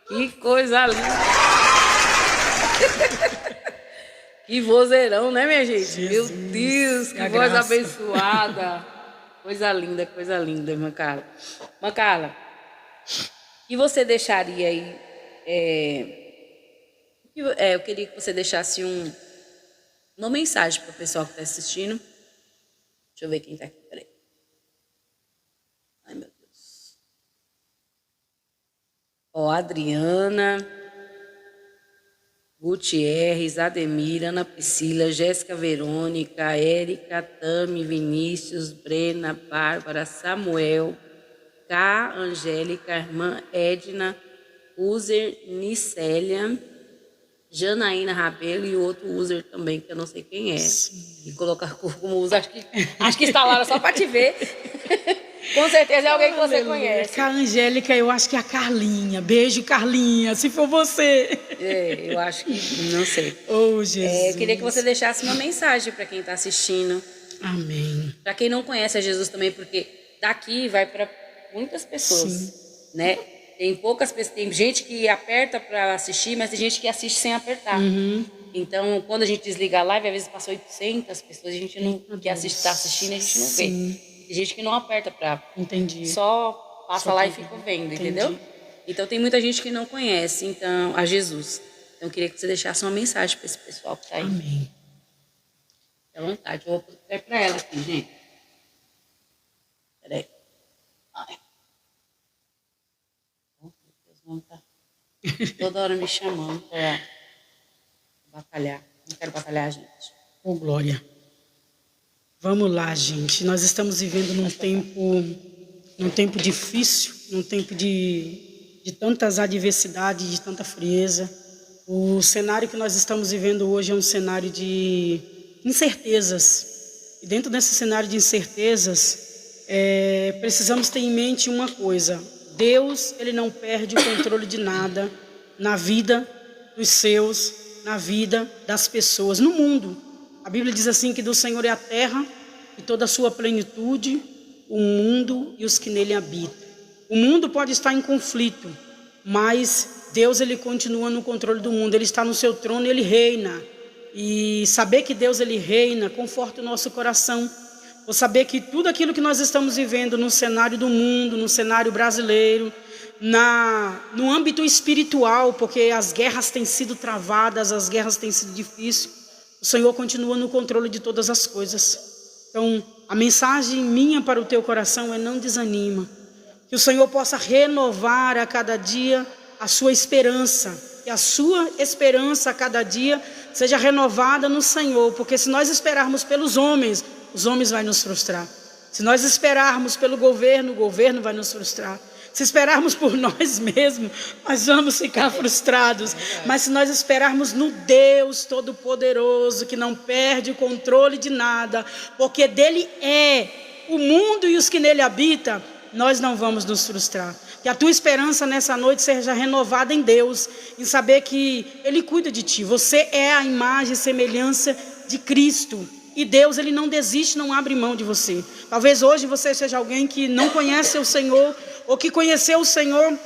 Que coisa linda. Que vozeirão, né, minha gente? Jesus, meu Deus, que voz abençoada. Coisa linda, Macala. Macala, o que você deixaria aí? Eu queria que você deixasse uma mensagem para o pessoal que está assistindo. Deixa eu ver quem está aqui, peraí. Ai, meu Deus. Ó, Adriana, Gutierrez, Ademir, Ana Priscila, Jéssica Verônica, Érica, Tami, Vinícius, Brena, Bárbara, Samuel, K, Angélica, irmã Edna, User, Nicélia, Janaína Rabelo e outro user também, que eu não sei quem é. Sim. E colocar como user, acho que instalaram só para te ver. Com certeza é alguém que você conhece. Com a Angélica, eu acho que é a Carlinha. Beijo, Carlinha, se for você. Eu acho que, não sei. Oh, Jesus. Eu queria que você deixasse uma mensagem para quem está assistindo. Amém. Para quem não conhece a Jesus também, porque daqui vai para muitas pessoas, sim, né? Tem poucas pessoas, tem gente que aperta para assistir, mas tem gente que assiste sem apertar. Uhum. Então, quando a gente desliga a live, às vezes passa 800 pessoas, a gente não que está assistindo, a gente não vê. Tem gente que não aperta para... Entendi. Só passa lá e fica vendo, entendeu? Então, tem muita gente que não conhece a Jesus. Então, eu queria que você deixasse uma mensagem para esse pessoal que está aí. Amém. Fique à vontade. Eu vou pôr para ela aqui, gente. Peraí. Ai. Tá toda hora me chamando para batalhar. Não quero batalhar, gente. Oh, glória. Vamos lá, gente. Nós estamos vivendo num tempo difícil, num tempo de tantas adversidades, de tanta frieza. O cenário que nós estamos vivendo hoje é um cenário de incertezas. E dentro desse cenário de incertezas, precisamos ter em mente uma coisa. Deus, Ele não perde o controle de nada na vida dos seus, na vida das pessoas, no mundo. A Bíblia diz assim que do Senhor é a terra e toda a sua plenitude, o mundo e os que nele habitam. O mundo pode estar em conflito, mas Deus, Ele continua no controle do mundo. Ele está no seu trono e Ele reina. E saber que Deus, Ele reina, conforta o nosso coração. Vou saber que tudo aquilo que nós estamos vivendo no cenário do mundo, no cenário brasileiro, no âmbito espiritual, porque as guerras têm sido travadas, as guerras têm sido difíceis, o Senhor continua no controle de todas as coisas. Então, a mensagem minha para o teu coração é: não desanima. Que o Senhor possa renovar a cada dia a sua esperança. Que a sua esperança a cada dia seja renovada no Senhor. Porque se nós esperarmos pelos homens, os homens vão nos frustrar. Se nós esperarmos pelo governo, o governo vai nos frustrar. Se esperarmos por nós mesmos, nós vamos ficar frustrados. Mas se nós esperarmos no Deus Todo-Poderoso, que não perde o controle de nada, porque dele é o mundo e os que nele habitam, nós não vamos nos frustrar. Que a tua esperança nessa noite seja renovada em Deus, em saber que Ele cuida de ti. Você é a imagem e semelhança de Cristo. E Deus, Ele não desiste, não abre mão de você. Talvez hoje você seja alguém que não conhece o Senhor, ou que conheceu o Senhor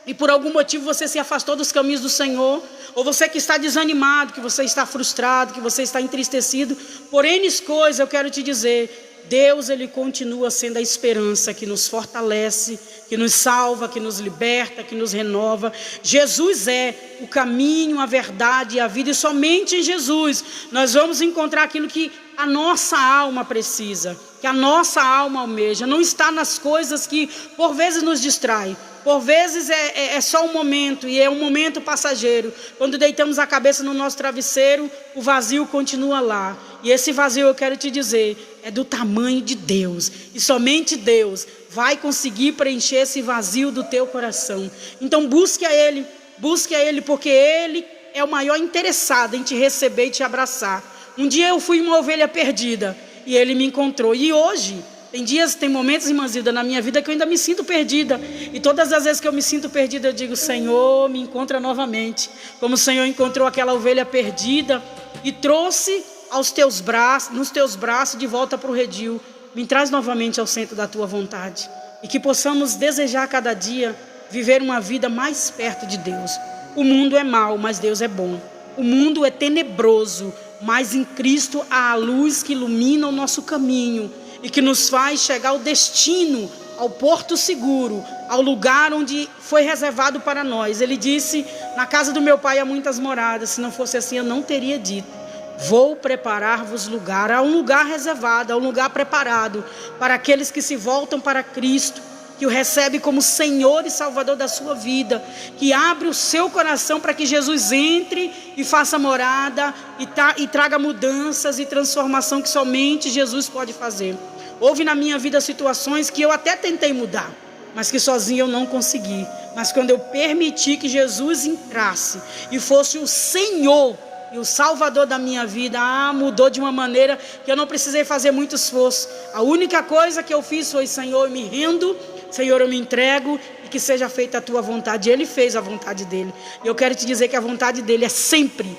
e por algum motivo você se afastou dos caminhos do Senhor, ou você que está desanimado, que você está frustrado, que você está entristecido. Por N coisas, eu quero te dizer, Deus, Ele continua sendo a esperança que nos fortalece, que nos salva, que nos liberta, que nos renova. Jesus é o caminho, a verdade e a vida, e somente em Jesus nós vamos encontrar aquilo que a nossa alma precisa, que a nossa alma almeja. Não está nas coisas que por vezes nos distraem. Por vezes é só um momento, e é um momento passageiro. Quando deitamos a cabeça no nosso travesseiro, o vazio continua lá. E esse vazio, eu quero te dizer, é do tamanho de Deus. E somente Deus vai conseguir preencher esse vazio do teu coração. Então busque a Ele, porque Ele é o maior interessado em te receber e te abraçar. Um dia eu fui uma ovelha perdida e Ele me encontrou. E hoje, tem momentos, irmã Zilda, na minha vida que eu ainda me sinto perdida. E todas as vezes que eu me sinto perdida, eu digo: Senhor, me encontra novamente. Como o Senhor encontrou aquela ovelha perdida e trouxe nos teus braços de volta para o redil. Me traz novamente ao centro da tua vontade. E que possamos desejar cada dia viver uma vida mais perto de Deus. O mundo é mau, mas Deus é bom. O mundo é tenebroso, mas em Cristo há a luz que ilumina o nosso caminho e que nos faz chegar ao destino, ao porto seguro, ao lugar onde foi reservado para nós. Ele disse: na casa do meu pai há muitas moradas. Se não fosse assim, eu não teria dito. Vou preparar-vos lugar. Há um lugar reservado, há um lugar preparado para aqueles que se voltam para Cristo, que o recebe como Senhor e Salvador da sua vida, que abre o seu coração para que Jesus entre e faça morada e traga mudanças e transformação que somente Jesus pode fazer. Houve na minha vida situações que eu até tentei mudar, mas que sozinho eu não consegui. Mas quando eu permiti que Jesus entrasse e fosse o Senhor e o Salvador da minha vida, mudou de uma maneira que eu não precisei fazer muito esforço. A única coisa que eu fiz foi: Senhor, eu me rendo, Senhor, eu me entrego, e que seja feita a tua vontade. Ele fez a vontade dele. E eu quero te dizer que a vontade dele é sempre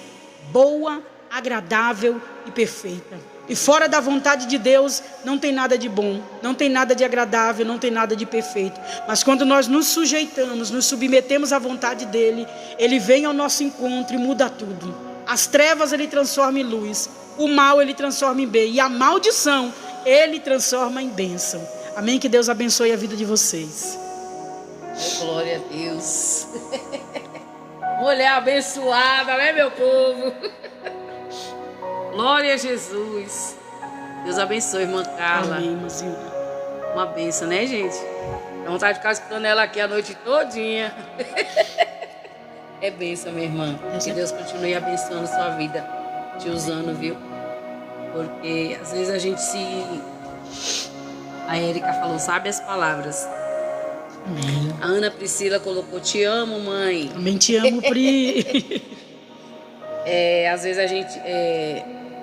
boa, agradável e perfeita. E fora da vontade de Deus não tem nada de bom, não tem nada de agradável, não tem nada de perfeito. Mas quando nós nos sujeitamos, nos submetemos à vontade dele, ele vem ao nosso encontro e muda tudo. As trevas ele transforma em luz, o mal ele transforma em bem, e a maldição ele transforma em bênção. Amém? Que Deus abençoe a vida de vocês. Glória a Deus. Mulher abençoada, né, meu povo? Glória a Jesus. Deus abençoe, irmã Carla. Amém, irmãzinha. Uma bênção, né, gente? Dá vontade de ficar escutando ela aqui a noite todinha. É bênção, minha irmã. Que Deus continue abençoando sua vida, te usando, viu? Porque às vezes a gente A Érica falou, sabe as palavras. Amém. A Ana Priscila colocou: te amo, mãe. Também te amo, Pri. Às vezes a gente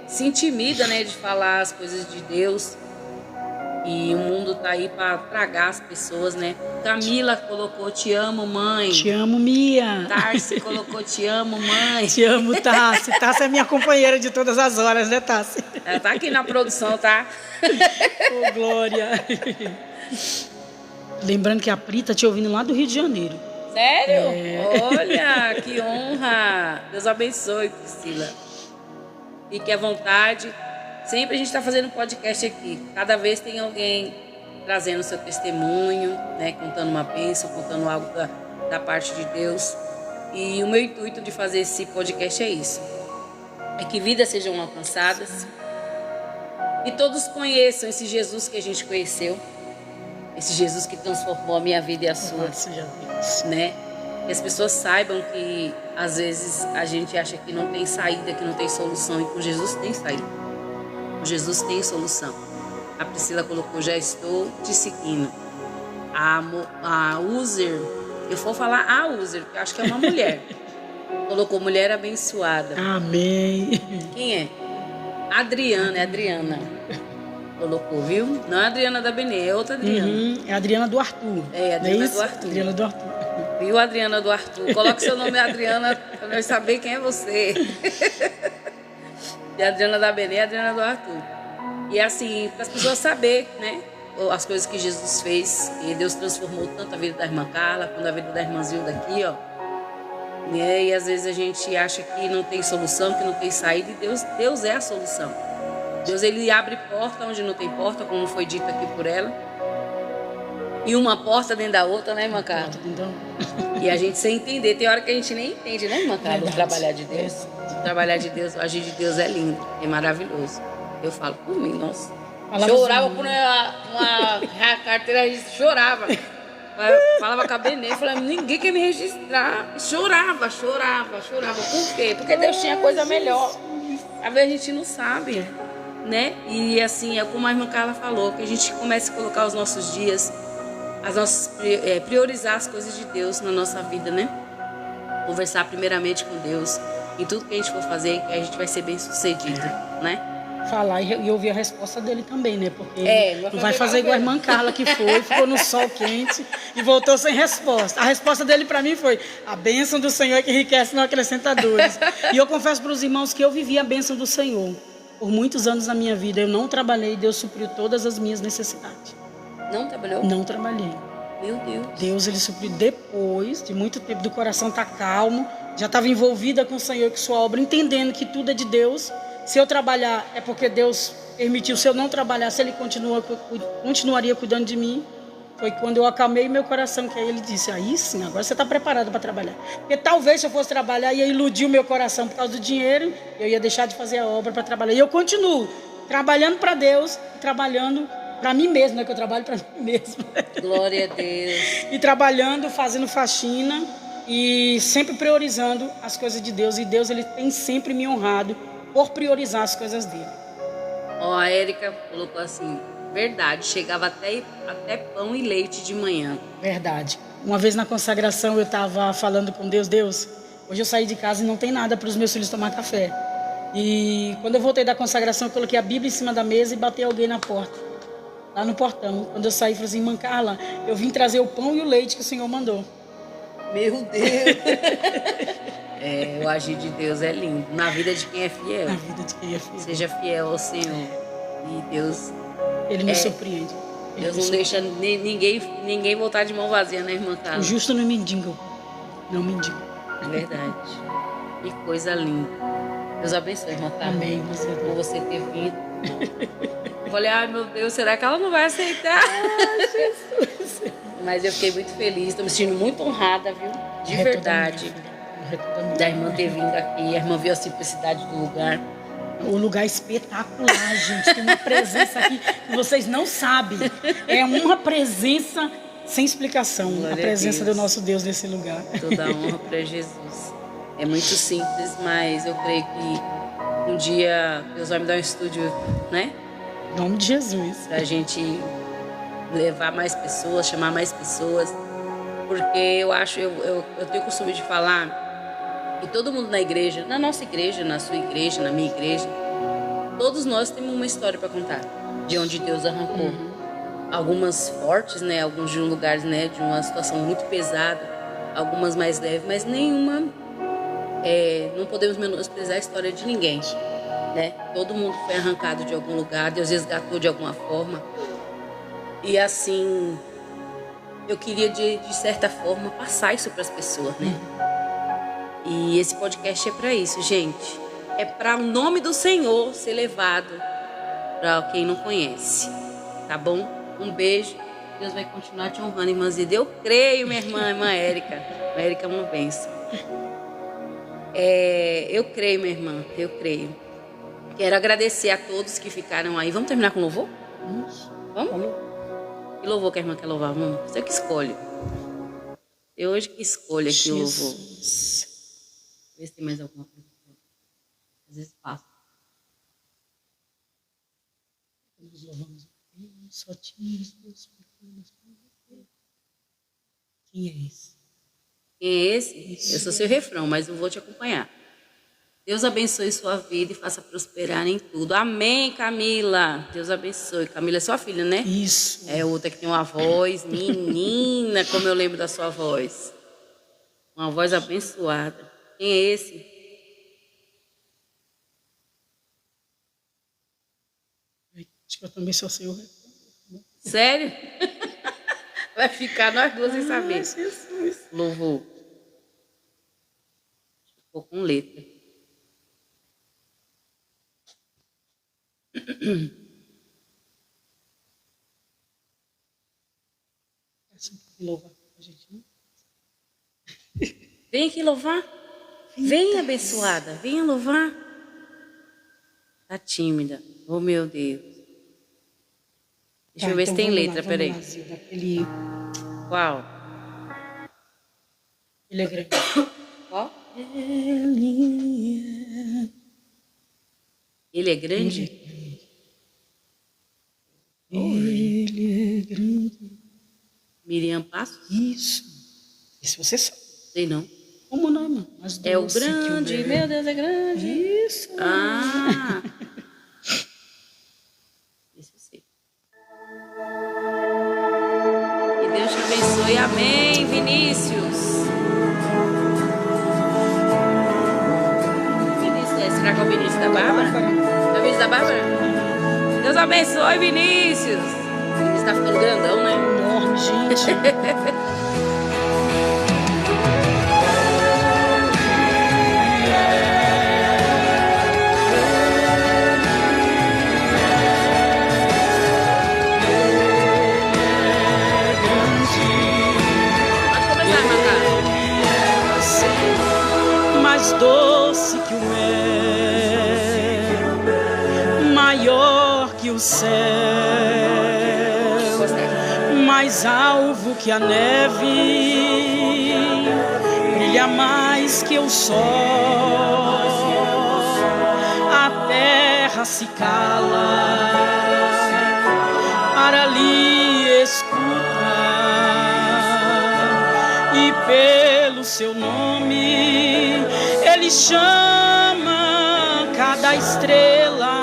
se intimida, né, de falar as coisas de Deus. E o mundo tá aí para tragar as pessoas, né? Camila colocou: te amo, mãe. Te amo, Mia. Tarsi colocou: te amo, mãe. Te amo, Tassi. Tassi é minha companheira de todas as horas, né, Tassi? Ela tá aqui na produção, tá? Oh, glória. Lembrando que a Pri tá te ouvindo lá do Rio de Janeiro. Sério? Olha, que honra. Deus abençoe, Priscila. Fique à vontade. Sempre a gente está fazendo podcast aqui. Cada vez tem alguém trazendo seu testemunho, né, contando uma bênção, contando algo da parte de Deus. E o meu intuito de fazer esse podcast é isso. É que vidas sejam alcançadas. E todos conheçam esse Jesus que a gente conheceu. Esse Jesus que transformou a minha vida e a sua. Né? Que as pessoas saibam que às vezes a gente acha que não tem saída, que não tem solução. E com Jesus tem saída. Com Jesus tem solução. A Priscila colocou: já estou te seguindo. A User, eu vou falar a User, porque eu acho que é uma mulher. Colocou: mulher abençoada. Amém. Quem é? Adriana, é Adriana. Colocou, viu? Não é a Adriana da Benê, é outra Adriana. É a Adriana do Arthur. É, a Adriana do Arthur. Adriana do Arthur. Viu, Adriana do Arthur? Coloque seu nome, Adriana, para nós saber quem é você. E a Adriana da Benê, a Adriana do Arthur. E assim, para as pessoas saberem, né? As coisas que Jesus fez. E Deus transformou tanto a vida da irmã Carla, quanto a vida da irmã Zilda aqui, ó. E às vezes a gente acha que não tem solução, que não tem saída. E Deus é a solução. Deus, ele abre porta onde não tem porta, como foi dito aqui por ela. E uma porta dentro da outra, né, irmã Carla? E a gente sem entender. Tem hora que a gente nem entende, né, irmã Carla? O trabalhar de Deus. O trabalhar de Deus, o agir de Deus é lindo, é maravilhoso. Eu falo por mim, nossa. Falava Chorava assim, por uma carteira, chorava. Falava com a Benê, falava, ninguém quer me registrar. Chorava. Por quê? Porque Deus tinha coisa melhor. Às vezes a gente não sabe, né? E assim, é como a irmã Carla falou, que a gente comece a colocar os nossos dias, priorizar as coisas de Deus na nossa vida, né? Conversar primeiramente com Deus em tudo que a gente for fazer, que a gente vai ser bem sucedido, né? falar e ouvir a resposta dele também, né? Porque não vai fazer fazer igual a irmã Carla que foi, ficou no sol quente e voltou sem resposta. A resposta dele para mim foi: a bênção do Senhor é que enriquece, não acrescenta dores. E eu confesso para os irmãos que eu vivi a bênção do Senhor. Por muitos anos na minha vida eu não trabalhei, Deus supriu todas as minhas necessidades. Não trabalhou? Não trabalhei. Meu Deus. Deus, ele supriu depois de muito tempo, do coração tá calmo, já estava envolvida com o Senhor, com sua obra, entendendo que tudo é de Deus. Se eu trabalhar é porque Deus permitiu. Se eu não trabalhasse, ele continuaria cuidando de mim. Foi quando eu acalmei meu coração que aí ele disse: aí sim, agora você está preparado para trabalhar. Porque talvez se eu fosse trabalhar ia iludir o meu coração por causa do dinheiro, eu ia deixar de fazer a obra para trabalhar. E eu continuo trabalhando para Deus, trabalhando para mim mesmo, né? Que eu trabalho para mim mesmo. Glória a Deus. E trabalhando, fazendo faxina e sempre priorizando as coisas de Deus. E Deus, ele tem sempre me honrado por priorizar as coisas dele. Ó, a Érica colocou assim: verdade, chegava até pão e leite de manhã. Verdade. Uma vez na consagração eu estava falando com Deus: Deus, hoje eu saí de casa e não tem nada para os meus filhos tomar café. E quando eu voltei da consagração, eu coloquei a Bíblia em cima da mesa e batei alguém na porta. Lá no portão. Quando eu saí, falei assim: irmã Carla, eu vim trazer o pão e o leite que o Senhor mandou. Meu Deus. O agir de Deus é lindo. Na vida de quem é fiel. Na vida de quem é fiel. Seja fiel ao Senhor. E Deus... Ele nos surpreende. Deus não deixa ninguém voltar de mão vazia, né, irmã Carla? O justo não mendiga. Não mendiga. É verdade. Que coisa linda. Deus abençoe, irmã Carla. Amém. Por você ter vindo. Eu falei: ai meu Deus, será que ela não vai aceitar? Jesus. Mas eu fiquei muito feliz, estou me sentindo muito honrada, viu? De verdade. Da irmã ter vindo aqui. A irmã viu a simplicidade do lugar. O lugar é espetacular, gente. Tem uma presença aqui que vocês não sabem. É uma presença sem explicação. Glória a presença do nosso Deus nesse lugar. Toda a honra para Jesus. É muito simples, mas eu creio que um dia Deus vai me dar um estúdio, né? Em nome de Jesus. Pra gente levar mais pessoas, chamar mais pessoas. Porque eu tenho o costume de falar que todo mundo na igreja, na nossa igreja, na sua igreja, na minha igreja, todos nós temos uma história para contar de onde Deus arrancou. Algumas fortes, né? Alguns de um lugar, né? De uma situação muito pesada, algumas mais leves, mas nenhuma. Não podemos menosprezar a história de ninguém, né? Todo mundo foi arrancado de algum lugar, Deus resgatou de alguma forma. E assim, eu queria de certa forma passar isso para as pessoas, né? E esse podcast é para isso, gente. É para o nome do Senhor ser levado para quem não conhece, tá bom? Um beijo. Deus vai continuar te honrando, irmã Zida. Eu creio, minha irmã Érica. A Érica é uma bênção. Eu creio, minha irmã. Eu creio. Quero agradecer a todos que ficaram aí. Vamos terminar com louvor? Vamos? Que louvor que a irmã quer louvar? Vamos. Você que escolhe. Eu hoje que escolho aqui o louvor. Vê se tem mais alguma coisa. Às vezes passa. Nós louvamos só ti, Quem é esse? Quem é esse? Eu sou seu refrão, mas eu vou te acompanhar. Deus abençoe sua vida e faça prosperar em tudo. Amém, Camila. Deus abençoe. Camila é sua filha, né? Isso. É outra que tem uma voz, menina, como eu lembro da sua voz. Uma voz abençoada. Quem é esse? Acho que eu também sou seu refrão. Sério? Vai ficar nós duas sem saber. Jesus. Louvor. Ficou com letra. Louva a gente, né? Vem aqui louvar. Venha, abençoada. Venha louvar. Tá tímida. Oh, meu Deus. Deixa eu ver então se tem vamos letra, lá, peraí. vamos lá, Zilda, aquele... Qual? Ele é grande. Qual? Ele Ele é é grande? grande. Ele é grande. Miriam Passos? Isso. Isso você sabe. Sei não. Como não, irmão? Mas É o doce que grande, é. meu Deus, é grande. Isso. Ah! Esse eu sei. Que Deus te abençoe. Amém, Vinícius. Vinícius, será que é o Vinícius da Bárbara? É o Vinícius da Bárbara? Deus abençoe, Vinícius. O Vinícius tá ficando grandão, né? Enorme, gente. Mais doce que o mel, maior que o céu, mais alvo que a neve, brilha mais que o sol. A terra se cala para lhe escutar, e pelo seu nome ele chama cada estrela,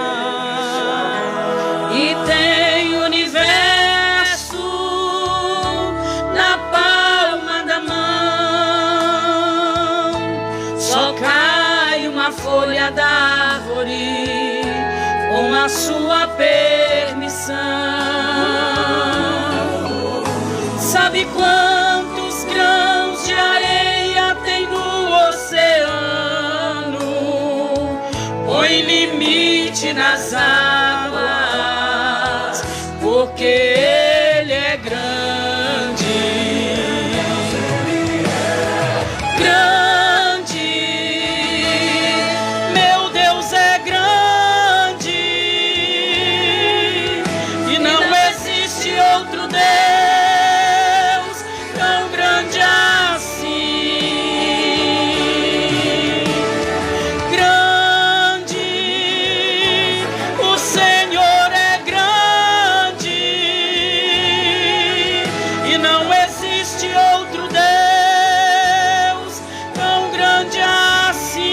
e tem o universo na palma da mão. Só cai uma folha da árvore com a sua permissão. Sabe quantos grãos de areia tem no oceano? Põe limite nas águas, porque ele é grande. Grande, meu Deus é grande, e não existe outro Deus tão grande assim. Grande, o Senhor é grande, e não existe outro Deus tão grande assim.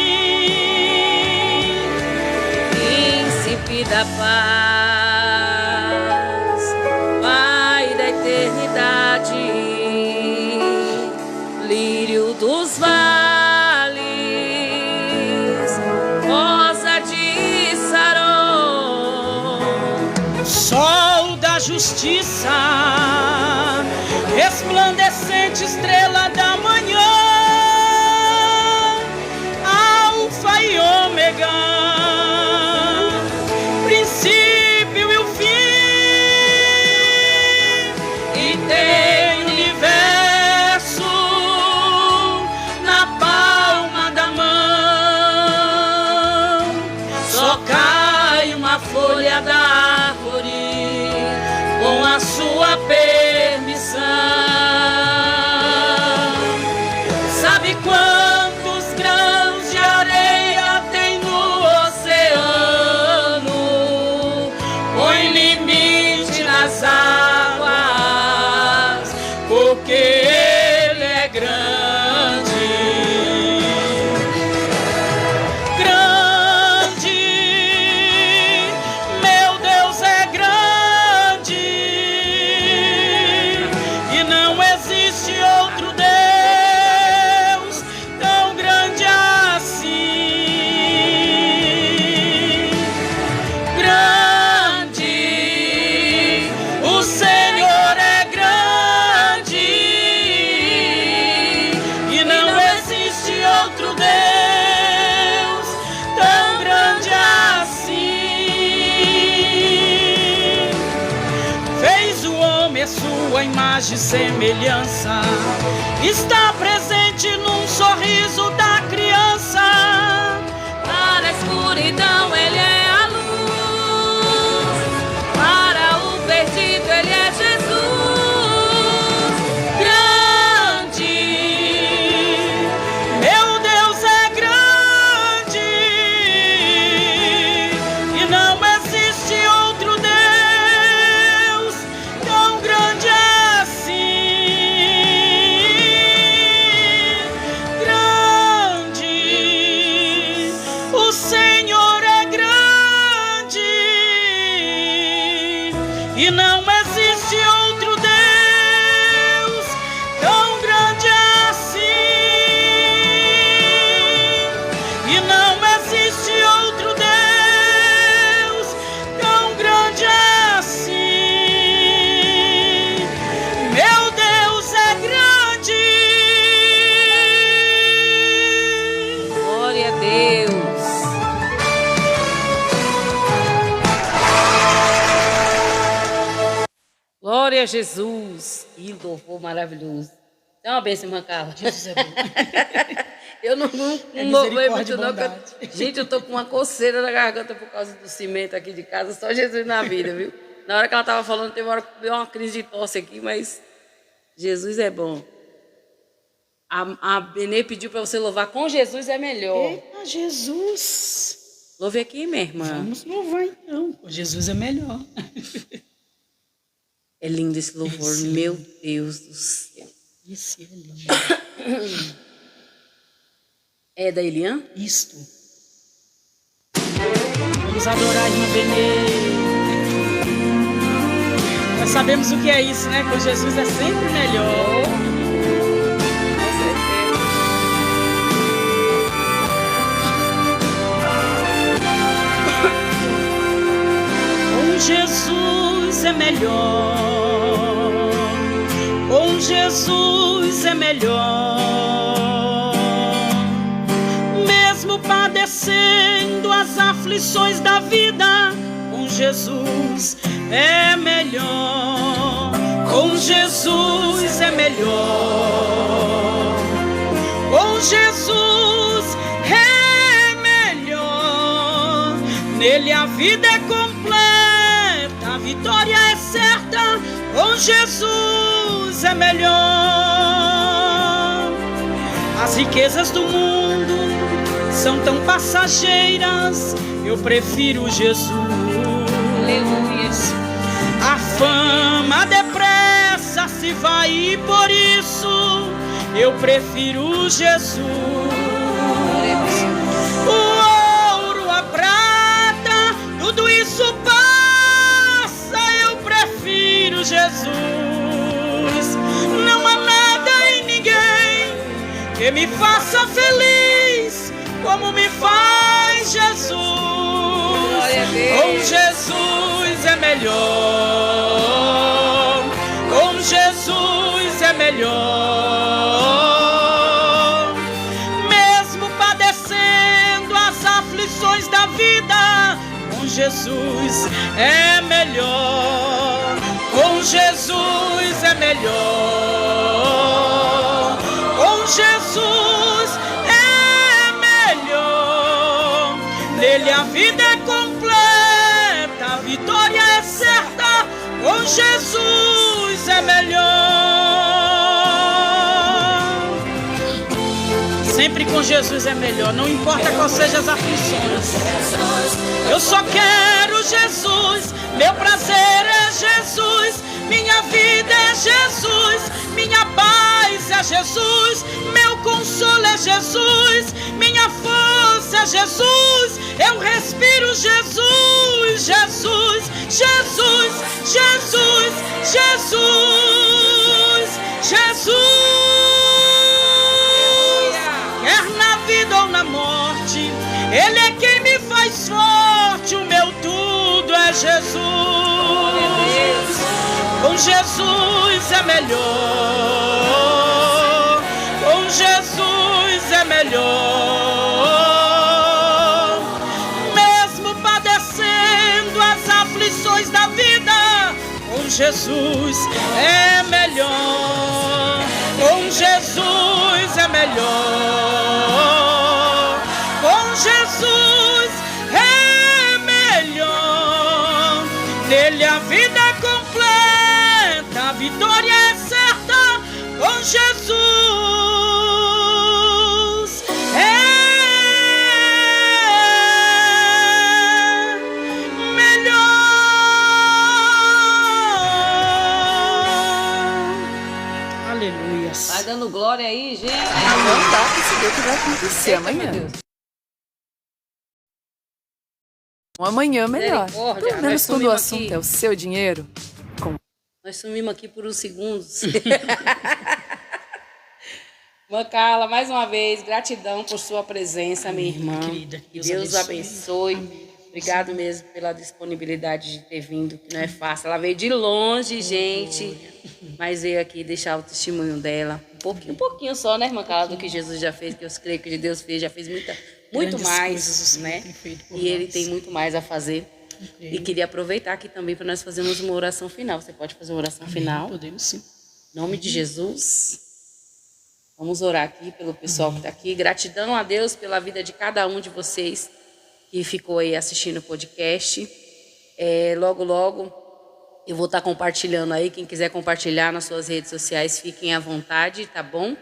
Príncipe da paz, Pai da eternidade, lírio dos vales, rosa de Saron, sol da justiça, resplandecente estrela da manhã, Alfa e Ômega, princípio e o fim, e tem o universo na palma da mão. Só cai uma folha da árvore com a sua permissão. Sabe quantos grãos de areia tem no oceano? Põe limite nas águas, porque ele é grande. Grande, meu Deus é grande, e não existe outro Deus tão grande assim. Grande, o Senhor é grande, e não existe outro Deus tão grande assim. Fez o homem a sua imagem e semelhança, está presente num sorriso da criança. Para a escuridão ele é a luz, a Jesus. Que louvor maravilhoso. É uma bênção, irmã Carla. Jesus é bom. Eu não É louvei muito, misericórdia e não. bondade. Gente, eu tô com uma coceira na garganta por causa do cimento aqui de casa. Só Jesus na vida, viu? Na hora que ela tava falando, teve uma hora que deu uma crise de tosse aqui, mas Jesus é bom. A Benê pediu para você louvar com Jesus é melhor. Eita, Jesus. Louve aqui, minha irmã. Vamos louvar então. Com Jesus é melhor. É lindo esse louvor, meu Deus do céu. Esse é lindo. É da Elian? Isto. Vamos adorar a irmã Benê. Nós sabemos o que é isso, né? Com Jesus é sempre melhor. Com Jesus é melhor. Com Jesus é melhor. Mesmo padecendo as aflições da vida, com Jesus é melhor. Com Jesus é melhor. Com Jesus é melhor. Nele a vida é completa, a vitória é certa. Com Jesus é melhor. As riquezas do mundo são tão passageiras, eu prefiro Jesus. Aleluia. A fama depressa se vai e por isso eu prefiro Jesus. O ouro, a prata, tudo isso passa, eu prefiro Jesus. Não há nada e ninguém que me faça feliz como me faz Jesus. Com Jesus é melhor. Com Jesus é melhor. Mesmo padecendo as aflições da vida, com Jesus é melhor. Com Jesus é melhor. Com Jesus é melhor. Nele a vida é completa, a vitória é certa. Com Jesus é melhor. Sempre com Jesus é melhor, não importa qual sejam as aflições. Eu só quero Jesus, meu prazer é Jesus, minha vida é Jesus, minha paz é Jesus, meu consolo é Jesus, minha força é Jesus, eu respiro Jesus, Jesus, Jesus, Jesus, Jesus, Jesus. Quer na vida ou na morte, Ele é quem me faz forte, o meu tudo é Jesus. Com Jesus é melhor. Com Jesus é melhor. Mesmo padecendo as aflições da vida, com Jesus é melhor. Com Jesus é melhor. Com Jesus é melhor. Nele a vida é completa, a vitória é certa. Com Jesus é melhor. Aleluia. Vai dando glória aí, gente. Não dá pra saber o que vai acontecer amanhã. Amanhã melhor. Misericórdia, Pelo menos nós quando o sumimos assunto aqui. é o seu dinheiro. Nós sumimos aqui por uns segundos. Irmã Carla, mais uma vez, gratidão por sua presença, minha irmã. querida. Que Deus Deus abençoe. abençoe. Obrigado mesmo pela disponibilidade de ter vindo, que não é fácil. Ela veio de longe, gente, mas veio aqui deixar o testemunho dela. Um pouquinho só, né, irmã Carla, do que Jesus já fez, que eu creio que Deus fez, já fez muito Grandes mais, coisas o Senhor né? tem feito por E Ele nós. tem muito mais a fazer. E queria aproveitar aqui também para nós fazermos uma oração final. Você pode fazer uma oração final? Podemos sim. Em nome de Jesus. Vamos orar aqui pelo pessoal que está aqui. Gratidão a Deus pela vida de cada um de vocês que ficou aí assistindo o podcast. Logo, logo, eu vou estar compartilhando aí. Quem quiser compartilhar nas suas redes sociais, fiquem à vontade, tá bom?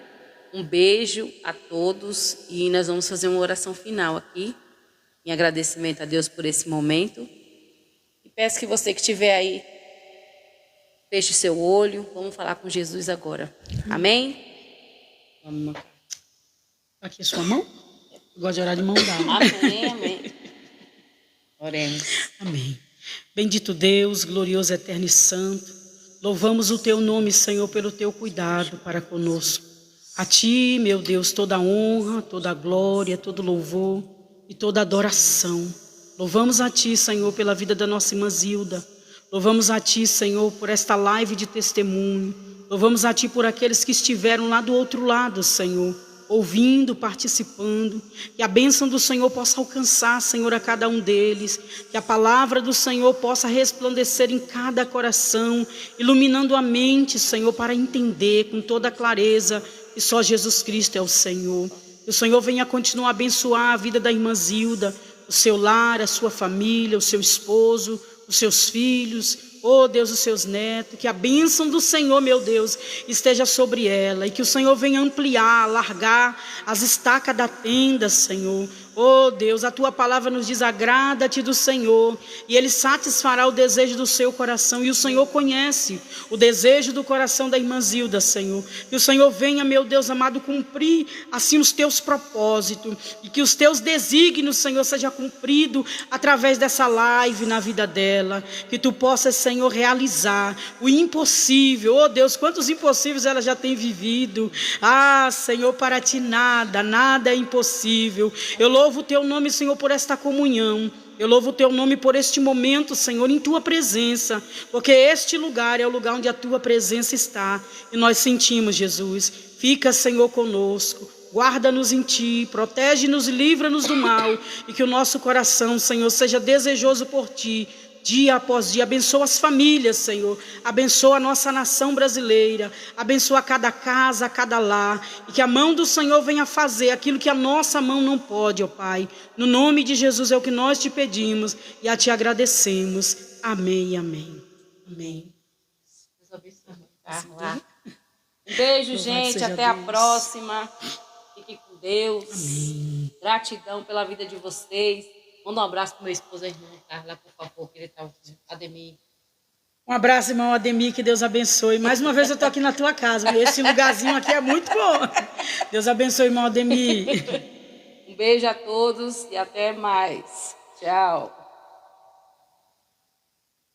Um beijo a todos e nós vamos fazer uma oração final aqui, em agradecimento a Deus por esse momento. E peço que você que estiver aí, feche seu olho. Vamos falar com Jesus agora. Amém? Vamos. Aqui a sua mão? Eu gosto de orar de mão dada. Amém, amém. Oremos. Amém. Bendito Deus, glorioso, eterno e santo, louvamos o teu nome, Senhor, pelo teu cuidado para conosco. A ti, meu Deus, toda a honra, toda a glória, todo louvor e toda adoração. Louvamos a ti, Senhor, pela vida da nossa irmã Zilda. Louvamos a ti, Senhor, por esta live de testemunho. Louvamos a ti por aqueles que estiveram lá do outro lado, Senhor, ouvindo, participando. Que a bênção do Senhor possa alcançar, Senhor, a cada um deles. Que a palavra do Senhor possa resplandecer em cada coração, iluminando a mente, Senhor, para entender com toda clareza que só Jesus Cristo é o Senhor. Que o Senhor venha continuar a abençoar a vida da irmã Zilda, o seu lar, a sua família, o seu esposo, os seus filhos, oh Deus, os seus netos. Que a bênção do Senhor, meu Deus, esteja sobre ela. E que o Senhor venha ampliar, alargar as estacas da tenda, Senhor. Oh Deus, a tua palavra nos diz: agrada-te do Senhor e Ele satisfará o desejo do seu coração. E o Senhor conhece o desejo do coração da irmã Zilda, Senhor. Que o Senhor venha, meu Deus amado, cumprir assim os teus propósitos. E que os teus desígnios, Senhor, seja cumprido através dessa live na vida dela. Que tu possas, Senhor, realizar o impossível. Oh Deus, quantos impossíveis ela já tem vivido. Ah, Senhor, para ti nada é impossível. Eu louvo o teu nome, Senhor, por esta comunhão. Eu louvo o teu nome por este momento, Senhor, em tua presença. Porque este lugar é o lugar onde a tua presença está. E nós sentimos, Jesus. Fica, Senhor, conosco. Guarda-nos em ti, protege-nos e livra-nos do mal. E que o nosso coração, Senhor, seja desejoso por ti, dia após dia. Abençoa as famílias, Senhor. Abençoa a nossa nação brasileira. Abençoa cada casa, cada lar. E que a mão do Senhor venha fazer aquilo que a nossa mão não pode, ó Pai. No nome de Jesus é o que nós te pedimos e a te agradecemos. Amém, amém. Amém. Um beijo, gente. Até a próxima. Fiquem com Deus. Amém. Gratidão pela vida de vocês. Manda um abraço para meu esposo, irmão Carla, por favor, que ele está ouvindo. Ademir. Um abraço, irmão Ademir, que Deus abençoe. Mais uma vez eu estou aqui na tua casa. Esse lugarzinho aqui é muito bom. Deus abençoe, irmão Ademir. Um beijo a todos e até mais. Tchau.